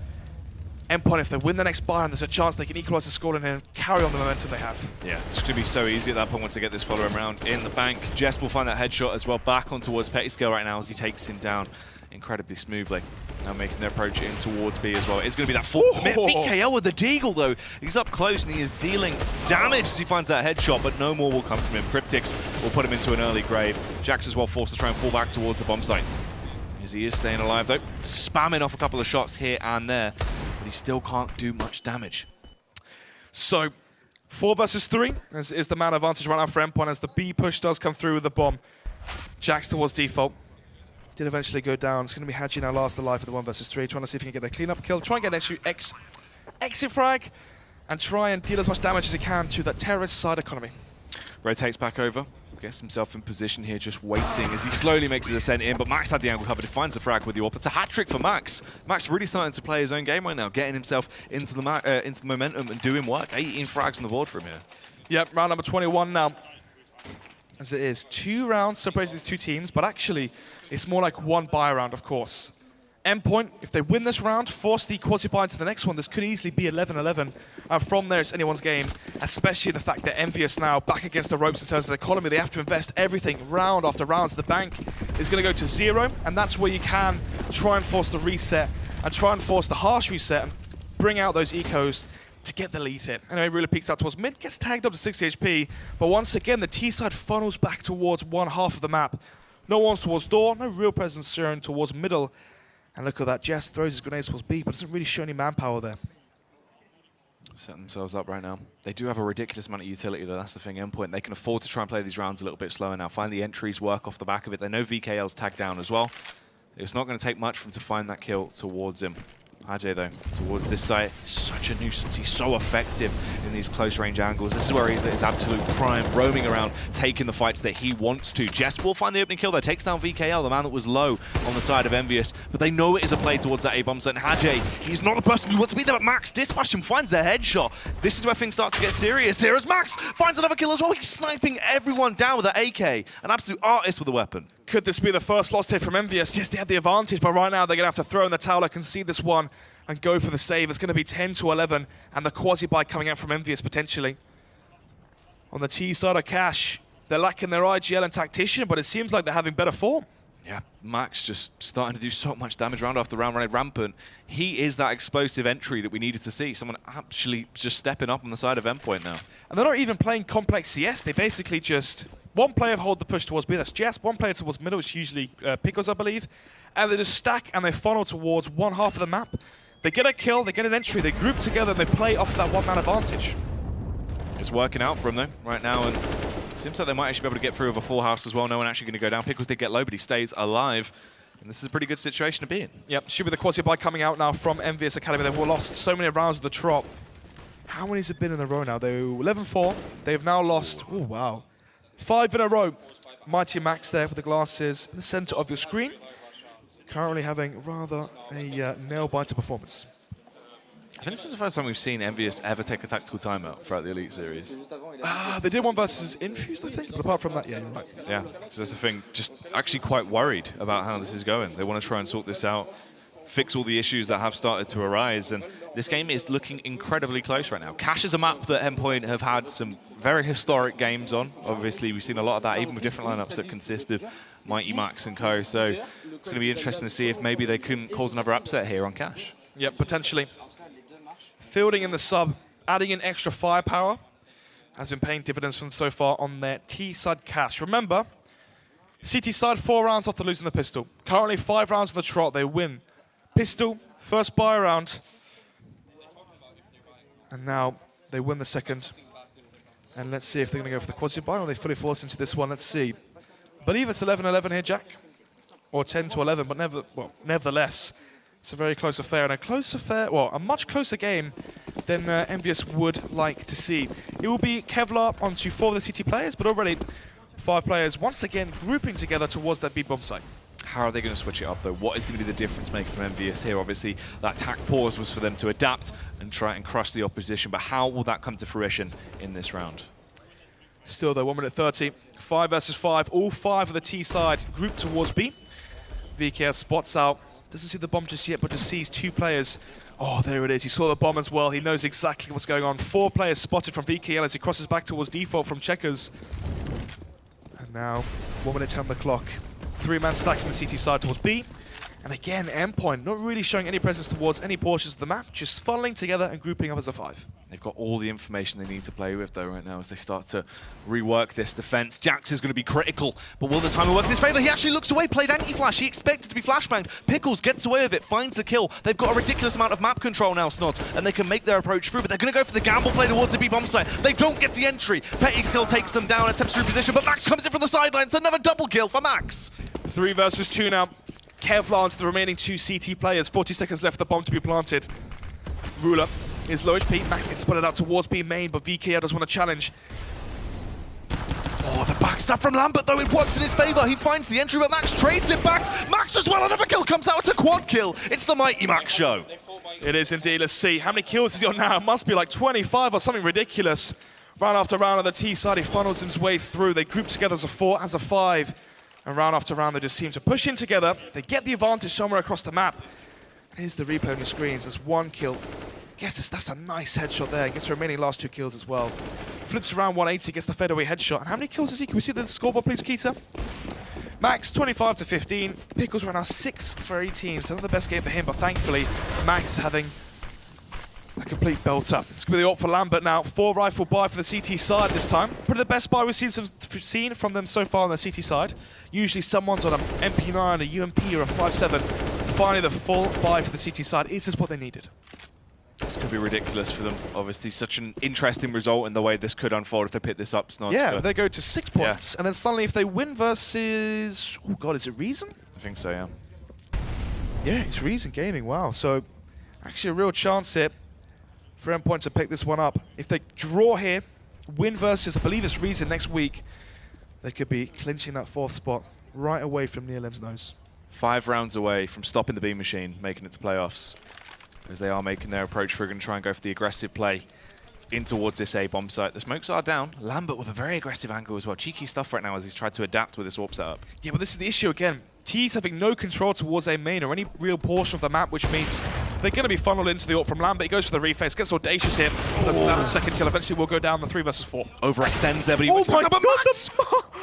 B: Endpoint, if they win the next buy, and there's a chance they can equalize the score and carry on the momentum they have.
A: Yeah, it's going to be so easy at that point once they get this follow round in the bank. Jess will find that headshot as well, back on towards Petisco right now as he takes him down incredibly smoothly. Now making their approach in towards B as well. It's going to be that full VKL with the deagle, though. He's up close and he is dealing damage as he finds that headshot, but no more will come from him. Cryptics will put him into an early grave. Jax as well forced to try and fall back towards the bomb site. As he is staying alive, though, spamming off a couple of shots here and there. But he still can't do much damage.
B: So, 4 versus 3 is the man advantage right now for Endpoint as the B push does come through with the bomb. Jax towards default. Did eventually go down. It's going to be Haji now last alive for the 1 versus 3, trying to see if he can get a cleanup kill, try and get an exit frag, and try and deal as much damage as he can to that terrorist side economy.
A: Rotates back over. Gets himself in position here, just waiting as he slowly makes his ascent in, but Max had the angle covered. He finds the frag with the AWP. It's a hat-trick for Max. Max really starting to play his own game right now, getting himself into the momentum and doing work. 18 frags on the board for him here.
B: Yep, round number 21 now. As it is 2 rounds separating these 2 teams, but actually it's more like 1 buy round, of course. Endpoint, if they win this round, force the quasi-buy into the next one, this could easily be 11-11. And from there, it's anyone's game, especially the fact that EnVyUs now back against the ropes in terms of the economy. They have to invest everything round after round. So the bank is going to go to 0, and that's where you can try and force the reset and try and force the harsh reset and bring out those ecos, to get the lead hit. Anyway, Ruler peeks out towards mid, gets tagged up to 60 HP, but once again, the T side funnels back towards one half of the map. No one's towards door, no real presence shown towards middle. And look at that, Jess throws his grenades towards B, but doesn't really show any manpower there.
A: Setting themselves up right now. They do have a ridiculous amount of utility though, that's the thing. Endpoint, they can afford to try and play these rounds a little bit slower now. Find the entries, work off the back of it. They know VKL's tagged down as well. It's not going to take much for him to find that kill towards him. Ajay though, towards this side, such a nuisance. He's so effective in these close range angles. This is where he's at his absolute prime, roaming around, taking the fights that he wants to. Jess will find the opening kill though, takes down VKL, the man that was low on the side of EnVyUs, but they know it is a play towards that A-bomb site. And Ajay, he's not the person who wants to be there, but Max dispatch him, finds a headshot. This is where things start to get serious here as Max finds another kill as well. He's sniping everyone down with an AK, an absolute artist with a weapon.
B: Could this be the first lost hit from EnVyUs? Yes, they had the advantage, but right now they're going to have to throw in the towel. I can see this one and go for the save. It's going to be 10-11, and the quasi-buy coming out from EnVyUs potentially. On the T side of Cash, they're lacking their IGL and Tactician, but it seems like they're having better form.
A: Yeah, Max just starting to do so much damage round after round, running rampant. He is that explosive entry that we needed to see. Someone actually just stepping up on the side of Endpoint now.
B: And they're not even playing complex CS. They basically just... one player hold the push towards B, that's Jess. One player towards middle, which usually Pickles, I believe. And they just stack and they funnel towards one half of the map. They get a kill, they get an entry, they group together, and they play off that one-man advantage.
A: It's working out for him though, right now. And seems like they might actually be able to get through with a full house as well. No one actually going to go down. Pickles did get low, but he stays alive. And this is a pretty good situation to be in.
B: Yep, should be the quasi-buy coming out now from EnVyUs Academy. They've lost so many rounds with the Trop. How many has it been in a row now? They're 11-4. They've now lost, oh wow, 5 in a row. Mighty Max there with the glasses in the center of your screen. Currently having rather a nail-biter performance.
A: I think this is the first time we've seen EnVyUs ever take a tactical timeout throughout the Elite Series.
B: They did one versus Infused, I think. But apart from that, yeah, you're right.
A: Yeah, so that's the thing. Just actually quite worried about how this is going. They want to try and sort this out, fix all the issues that have started to arise. And this game is looking incredibly close right now. Cash is a map that Endpoint have had some very historic games on. Obviously, we've seen a lot of that, even with different lineups that consist of Mighty Max and co. So it's going to be interesting to see if maybe they couldn't cause another upset here on Cash.
B: Yep, potentially. Fielding in the sub, adding in extra firepower, has been paying dividends from so far on their T-side Cash. Remember, CT side 4 rounds after losing the pistol. Currently 5 rounds on the Trot, they win. Pistol, first buy round. And now they win the second. And let's see if they're going to go for the quasi-buy or they fully force into this one. Let's see. I believe it's 11-11 here, Jack. Or 10-11, but nevertheless, it's a very close affair. And a much closer game than EnVyUs would like to see. It will be Kevlar onto 4 of the CT players, but already 5 players once again grouping together towards that B-bomb site.
A: How are they going to switch it up, though? What is going to be the difference maker from EnVyUs here? Obviously, that attack pause was for them to adapt and try and crush the opposition, but how will that come to fruition in this round?
B: Still, though, 1 minute 30. 5 versus 5. All 5 of the T side grouped towards B. VKL spots out. Doesn't see the bomb just yet, but just sees 2 players. Oh, there it is. He saw the bomb as well. He knows exactly what's going on. 4 players spotted from VKL as he crosses back towards default from Checkers. And now, 1 minute 10 on the clock. 3-man stack from the CT side towards B. And again, Endpoint not really showing any presence towards any portions of the map, just funneling together and grouping up as a 5.
A: They've got all the information they need to play with, though, right now as they start to rework this defense. Jax is going to be critical, but will the timer work in his favor? He actually looks away, played anti-flash. He expected to be flashbanged. Pickles gets away with it, finds the kill. They've got a ridiculous amount of map control now, Snod, and they can make their approach through, but they're going to go for the gamble play towards the B-bomb site. They don't get the entry. Petty skill takes them down, attempts to reposition, but Max comes in from the sidelines. Another double kill for Max.
B: 3 versus 2 now. Kevlar to the remaining 2 CT players. 40 seconds left for the bomb to be planted. Ruler is low HP. Max gets spotted out towards B main, but VKL does want to challenge.
A: Oh, the backstab from Lambert, though, it works in his favor. He finds the entry, but Max trades it back. Max as well, another kill comes out. It's a quad kill. It's the Mighty Max show.
B: It is indeed. Let's see. How many kills has he got now? It must be like 25 or something ridiculous. Round after round on the T side, he funnels his way through. They group together as a 4, as a 5. And round after round, they just seem to push in together. They get the advantage somewhere across the map. Here's the replay on the screens. There's 1 kill. Yes, that's a nice headshot there. Gets the remaining last 2 kills as well. Flips around 180, gets the fadeaway headshot. And how many kills is he? Can we see the scoreboard, please, Keita? Max, 25 to 15. Pickles right now, 6 for 18. So not the best game for him, but thankfully, Max having a complete belt up. It's going to be the ult for Lambert now. 4 rifle buy for the CT side this time. Probably the best buy we've seen from them so far on the CT side. Usually someone's on an MP9, a UMP, or a 5.7. Finally, the full buy for the CT side. Is this what they needed?
A: This could be ridiculous for them. Obviously, such an interesting result in the way this could unfold if they pick this up.
B: Yeah, they go to 6 points, and then suddenly if they win versus... Oh god, is it Reason?
A: I think so, yeah.
B: Yeah, it's Reason Gaming, wow. So, actually a real chance here for Endpoint to pick this one up. If they draw here, win versus, I believe it's Reason next week, they could be clinching that 4th spot right away from Neolim's nose.
A: 5 rounds away from stopping the B machine, making it to playoffs. As they are making their approach, we're going to try and go for the aggressive play in towards this A bomb site. The smokes are down. Lambert with a very aggressive angle as well. Cheeky stuff right now as he's tried to adapt with this AWP setup.
B: Yeah, but this is the issue again. T's having no control towards A main or any real portion of the map, which means they're going to be funneled into the AWP from Lambert. He goes for the reface, gets audacious here. Doesn't have the second kill. Eventually will go down the 3 versus 4.
A: Overextends there, but he
C: Max!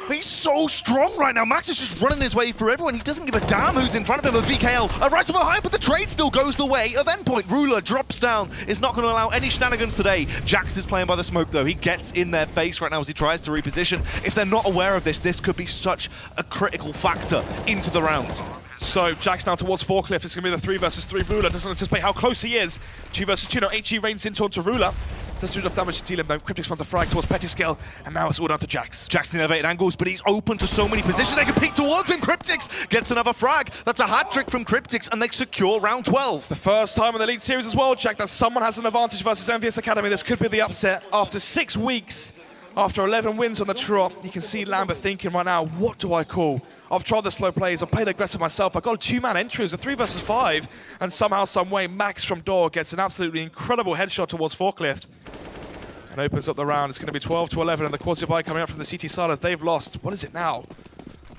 C: He's so strong right now. Max is just running his way through everyone. He doesn't give a damn who's in front of him. A VKL right from behind, but the trade still goes the way of Endpoint. Ruler drops down. Is not going to allow any shenanigans today. Jax is playing by the smoke, though. He gets in their face right now as he tries to reposition. If they're not aware of this, this could be such a critical factor into the round.
B: So Jax now towards Forklift. It's going to be the 3 versus 3. Ruler doesn't anticipate how close he is. 2 versus 2. Now HE reigns into onto Ruler. Does do enough damage to deal him though. Cryptix finds the frag towards Petiscale, and now it's all down to Jax.
C: Jax in elevated angles, but he's open to so many positions. They can peek towards him. Cryptix gets another frag. That's a hat trick from Cryptix, and they secure round 12.
B: The first time in the Elite Series as well, Jack, that someone has an advantage versus EnVyUs Academy. This could be the upset. After 6 weeks, after 11 wins on the trot, you can see Lambert thinking right now, what do I call? I've tried the slow plays, I've played aggressive myself, I've got a 2-man entry, it's a 3 versus 5, and somehow, some way, Max from door gets an absolutely incredible headshot towards Forklift. And opens up the round. It's going to be 12-11, and the quasi buy coming up from the CT side as they've lost. What is it now?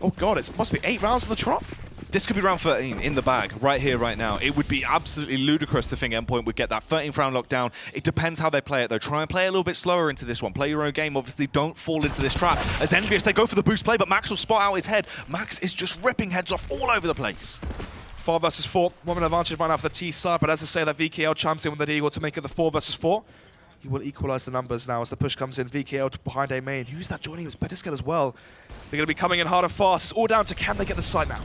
B: Oh god, it must be 8 rounds on the trot.
A: This could be round 13 in the bag, right here, right now. It would be absolutely ludicrous to think Endpoint would get that 13th round locked down. It depends how they play it, though. Try and play a little bit slower into this one. Play your own game. Obviously, don't fall into this trap. As EnVyUs, they go for the boost play, but Max will spot out his head. Max is just ripping heads off all over the place.
B: 4 versus 4. 1 advantage right now for the T side, but as I say, that VKL chimes in with the Eagle to make it the 4 versus 4. He will equalize the numbers now as the push comes in. VKL behind A main. Who's that joining? It was Petiscale as well. They're going to be coming in hard and fast. It's all down to can they get the side now?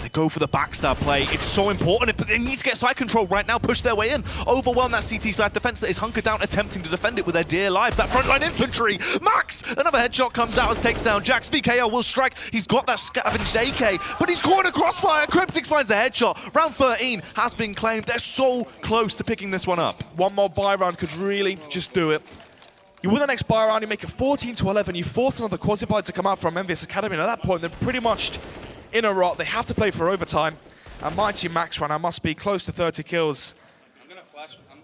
A: They go for the backstab play. It's so important, but they need to get side control right now, push their way in, overwhelm that CT side defense that is hunkered down, attempting to defend it with their dear lives. That frontline infantry, Max! Another headshot comes out as takes down Jax. VKL will strike. He's got that scavenged AK, but he's caught in a crossfire. Cryptix finds the headshot. Round 13 has been claimed. They're so close to picking this one up.
B: One more buy round could really just do it. You win the next buy round, you make it 14-11. You force another quasi buy to come out from EnVyUs Academy, and at that point, they're pretty much in a rot. They have to play for overtime. And Mighty Max right now must be close to 30 kills.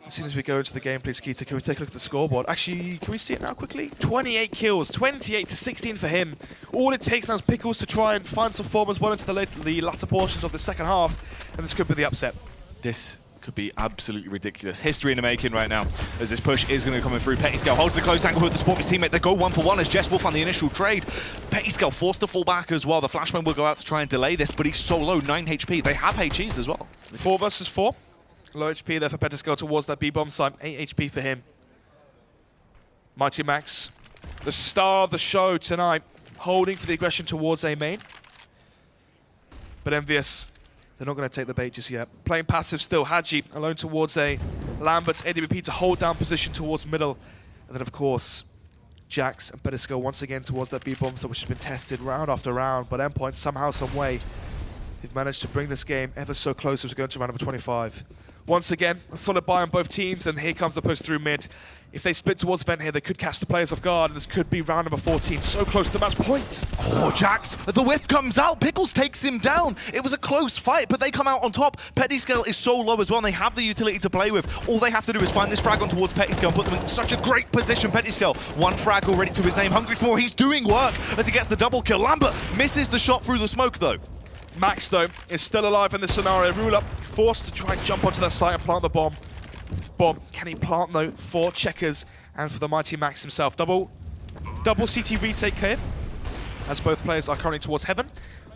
B: As soon as we go into the game, please, Keita, can we take a look at the scoreboard? Actually, can we see it now quickly? 28 kills, 28-16 for him. All it takes now is Pickles to try and find some form as well into the latter portions of the second half, and this could be the upset.
A: This could be absolutely ridiculous. History in the making right now, as this push is going to come in through. Petiscale holds the close angle with the support of his teammate. They go 1-for-1 as Jess will find the initial trade. Petiscale forced to fall back as well. The flashman will go out to try and delay this, but he's so low, 9 HP. They have HEs as well.
B: 4 versus 4. Low HP there for Petiscale towards that B-bomb site. 8 HP for him. Mighty Max, the star of the show tonight, holding for the aggression towards A main. But EnVyUs, they're not going to take the bait just yet. Playing passive still. Hadji alone towards A. Lambert's AWP to hold down position towards middle. And then, of course, Jax and Petiscale once again towards that B-bomb, which has been tested round after round. But Endpoint, somehow, some way, they've managed to bring this game ever so close as we go into round number 25. Once again, a solid buy on both teams, and here comes the push through mid. If they split towards vent here, they could catch the players off guard, and this could be round number 14. So close to match point.
C: Oh, Jax, the whiff comes out. Pickles takes him down. It was a close fight, but they come out on top. Petiscale is so low as well, and they have the utility to play with. All they have to do is find this frag on towards Petiscale and put them in such a great position. Petiscale, 1 frag already to his name. Hungry for more. He's doing work as he gets the double kill. Lambert misses the shot through the smoke, though.
B: Max, though, is still alive in this scenario. Ruler forced to try and jump onto that site and plant the bomb. Can he plant, though, for Checkers and for the Mighty Max himself? Double CT retake here, as both players are currently towards heaven.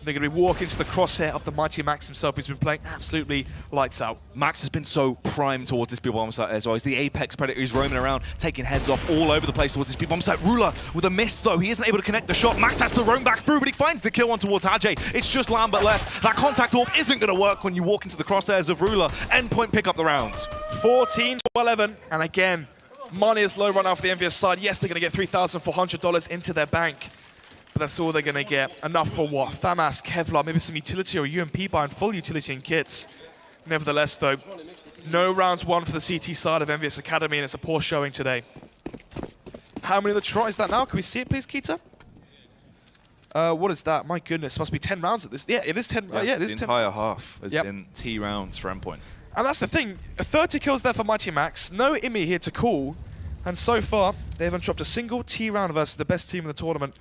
B: They're going to be walking to the crosshair of the mighty Max himself, who's been playing absolutely lights out.
C: Max has been so primed towards this B-bomb site as well. He's the apex predator. He's roaming around, taking heads off all over the place towards this B-bomb site. Ruler with a miss, though. He isn't able to connect the shot. Max has to roam back through, but he finds the kill on towards Hadji. It's just Lambert left. That contact orb isn't going to work when you walk into the crosshairs of Ruler. Endpoint pick up the round.
B: 14-11, and again, money is low right now for the EnVyUs side. Yes, they're going to get $3,400 into their bank. But that's all they're going to get. Enough for what? FAMAS, Kevlar, maybe some utility or UMP buying full utility and kits. Nevertheless, though, no rounds won for the CT side of EnVyUs Academy, and it's a poor showing today. How many of the tries is that now? Can we see it, please, Keita? What is that? My goodness, must be 10 rounds at this. Yeah, it is 10. Yeah, it is 10
C: The entire
B: rounds.
C: half has been T rounds for Endpoint.
B: And that's the thing. 30 kills there for Mighty Max. No Imi here to call. And so far, they haven't dropped a single T round versus the best team in the tournament.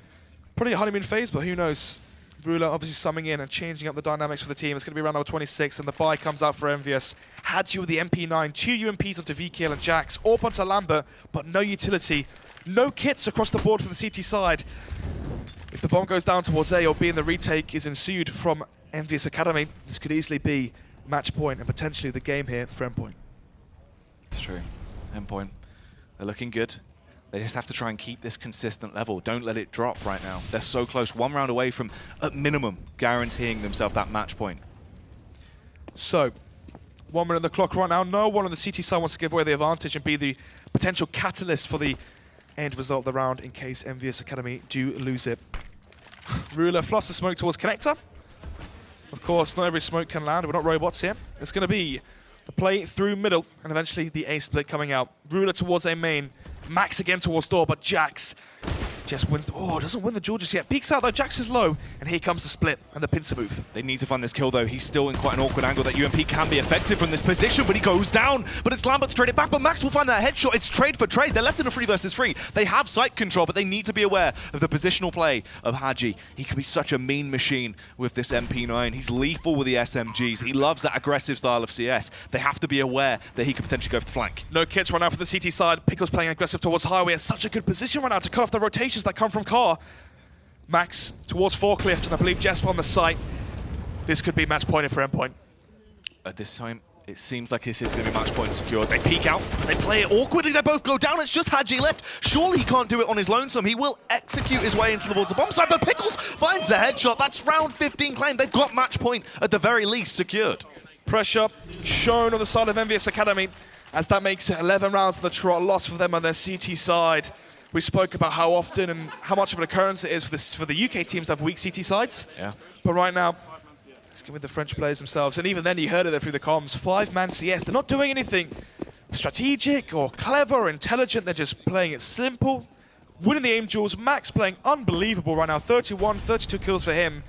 B: Probably a honeymoon phase, but who knows? Ruler obviously summing in and changing up the dynamics for the team. It's going to be round number 26, and the buy comes out for EnVyUs. Hadji with the MP9, 2 UMPs onto VKL and Jax, AWP onto Lambert, but no utility. No kits across the board for the CT side. If the bomb goes down towards A or B and the retake is ensued from EnVyUs Academy, this could easily be match point and potentially the game here for Endpoint.
C: It's true. Endpoint, they're looking good. They just have to try and keep this consistent level. Don't let it drop right now. They're so close, 1 round away from, at minimum, guaranteeing themselves that match point.
B: So, 1 minute on the clock right now. No one on the CT side wants to give away the advantage and be the potential catalyst for the end result of the round in case EnVyUs Academy do lose it. Ruler fluffs the smoke towards Connector. Of course, not every smoke can land. We're not robots here. It's going to be the play through middle and eventually the A split coming out. Ruler towards A main. Max again towards door, but Jax just wins. Oh, doesn't win the duel just yet. Peeks out though, Jax is low, and here comes the split and the pincer move.
C: They need to find this kill though. He's still in quite an awkward angle. That UMP can be effective from this position, but he goes down. But it's Lambert to trade it back, but Max will find that headshot. It's trade for trade. They're left in a 3 versus 3. They have sight control, but they need to be aware of the positional play of Hadji. He can be such a mean machine with this MP9. He's lethal with the SMGs. He loves that aggressive style of CS. They have to be aware that he could potentially go for the flank.
B: No kits right now for the CT side. Pickles playing aggressive towards Highway. It's such a good position right now to cut off the rotations that come from Car. Max towards Forklift, and I believe Jesper on the site. This could be match pointed for Endpoint.
C: At this time, it seems like this is going to be match point secured. They peek out, they play it awkwardly, they both go down. It's just Hadji left. Surely he can't do it on his lonesome. He will execute his way into the water bomb side, but Pickles finds the headshot. That's round 15 claimed. They've got match point at the very least secured.
B: Pressure shown on the side of EnVyUs Academy, as that makes it 11 rounds on the trot. Loss for them on their CT side. We spoke about how often and how much of an occurrence it is for the UK teams to have weak CT sides.
C: Yeah.
B: But right now, it's going with the French players themselves. And even then, you heard it there through the comms. 5-man CS. They're not doing anything strategic or clever or intelligent. They're just playing it simple. Winning the aim duels. Max playing unbelievable right now. 31, 32 kills for him.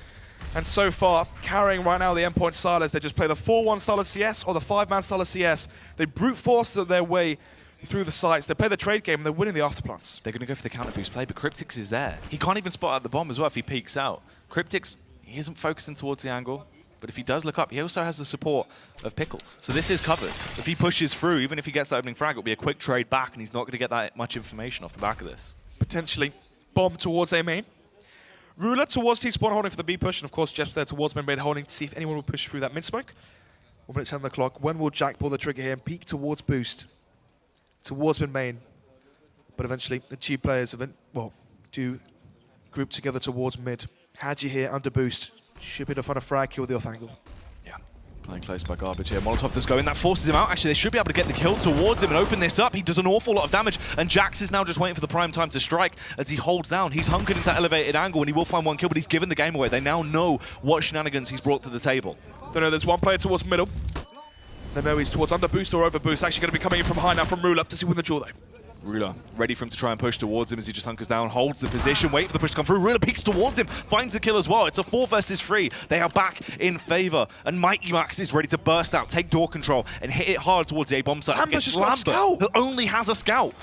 B: And so far, carrying right now the Endpoint style as they just play the 4-1 style of CS or the 5-man style of CS. They brute force their way through the sites. They play the trade game and they're winning the afterplants.
C: They're going to go for the counter boost play, but Cryptix is there. He can't even spot out the bomb as well if he peeks out. Cryptix, he isn't focusing towards the angle, but if he does look up, he also has the support of Pickles. So this is covered. If he pushes through, even if he gets that opening frag, it'll be a quick trade back, and he's not going to get that much information off the back of this.
B: Potentially bomb towards A main. Ruler towards T-spawn holding for the B push, and of course Jeff's there towards mid holding to see if anyone will push through that mid smoke. 1 minute 10 on the clock. When will Jack pull the trigger here and peek towards boost? Towards mid main. But eventually the two players do group together towards mid. Hadji here under boost. Should be able to find a frag kill with the off angle.
C: Yeah, playing close by Garbage here. Molotov does go in. That forces him out. Actually, they should be able to get the kill towards him and open this up. He does an awful lot of damage, and Jax is now just waiting for the prime time to strike as he holds down. He's hunkered into that elevated angle, and he will find 1 kill, but he's given the game away. They now know what shenanigans he's brought to the table.
B: Don't know, there's one player towards middle. They know he's towards under boost or over boost. Actually going to be coming in from high now from Ruler. Does he win the duel though?
C: Ruler ready for him to try and push towards him as he just hunkers down, holds the position, wait for the push to come through. Ruler peeks towards him, finds the kill as well. It's a 4 versus 3. They are back in favor, and Mighty Max is ready to burst out, take door control, and hit it hard towards the A bomb site.
B: Lambert's just got a scout.
C: Who only has a scout.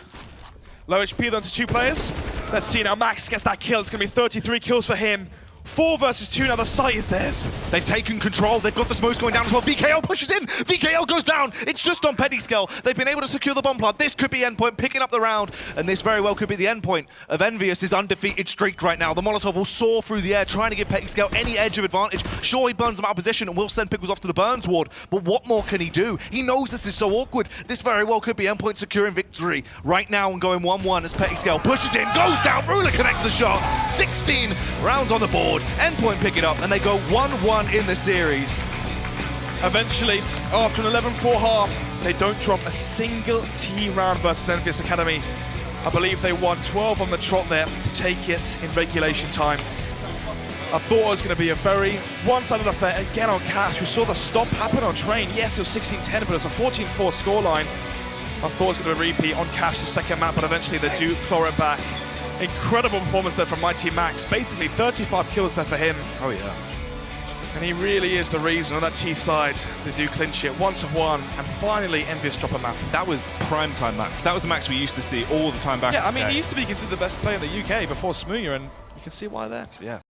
B: Low HP then to 2 players. Let's see now, Max gets that kill. It's going to be 33 kills for him. 4 versus 2 now, the site is theirs.
C: They've taken control. They've got the smokes going down as well. VKL pushes in. VKL goes down. It's just on Pettiscale. They've been able to secure the bomb plant. This could be Endpoint picking up the round, and this very well could be the endpoint of EnVyUs' undefeated streak right now. The Molotov will soar through the air, trying to give Pettiscale any edge of advantage. Sure, he burns them out of position and will send Pickles off to the Burns ward, but what more can he do? He knows this is so awkward. This very well could be Endpoint securing victory right now and going 1-1 as Pettiscale pushes in, goes down, Ruler connects the shot. 16 rounds on the board. Endpoint pick it up, and they go 1-1 in the series.
B: Eventually, after an 11-4 half, they don't drop a single T round versus EnVyUs Academy. I believe they won 12 on the trot there to take it in regulation time. I thought it was going to be a very one-sided affair again on Cash. We saw the stop happen on Train. Yes, it was 16-10, but it was a 14-4 scoreline. I thought it was going to be a repeat on Cash the second map, but eventually they do claw it back. Incredible performance there from Mighty Max. Basically 35 kills there for him.
C: Oh yeah.
B: And he really is the reason on that T side they do clinch it 1-1, and finally EnVyUs drop a map.
A: That was prime time Max. That was the Max we used to see all the time back.
B: Yeah, I mean,
A: in the
B: he
A: day.
B: used to be considered the best player in the UK before Smooya, and you can see why there.
A: Yeah.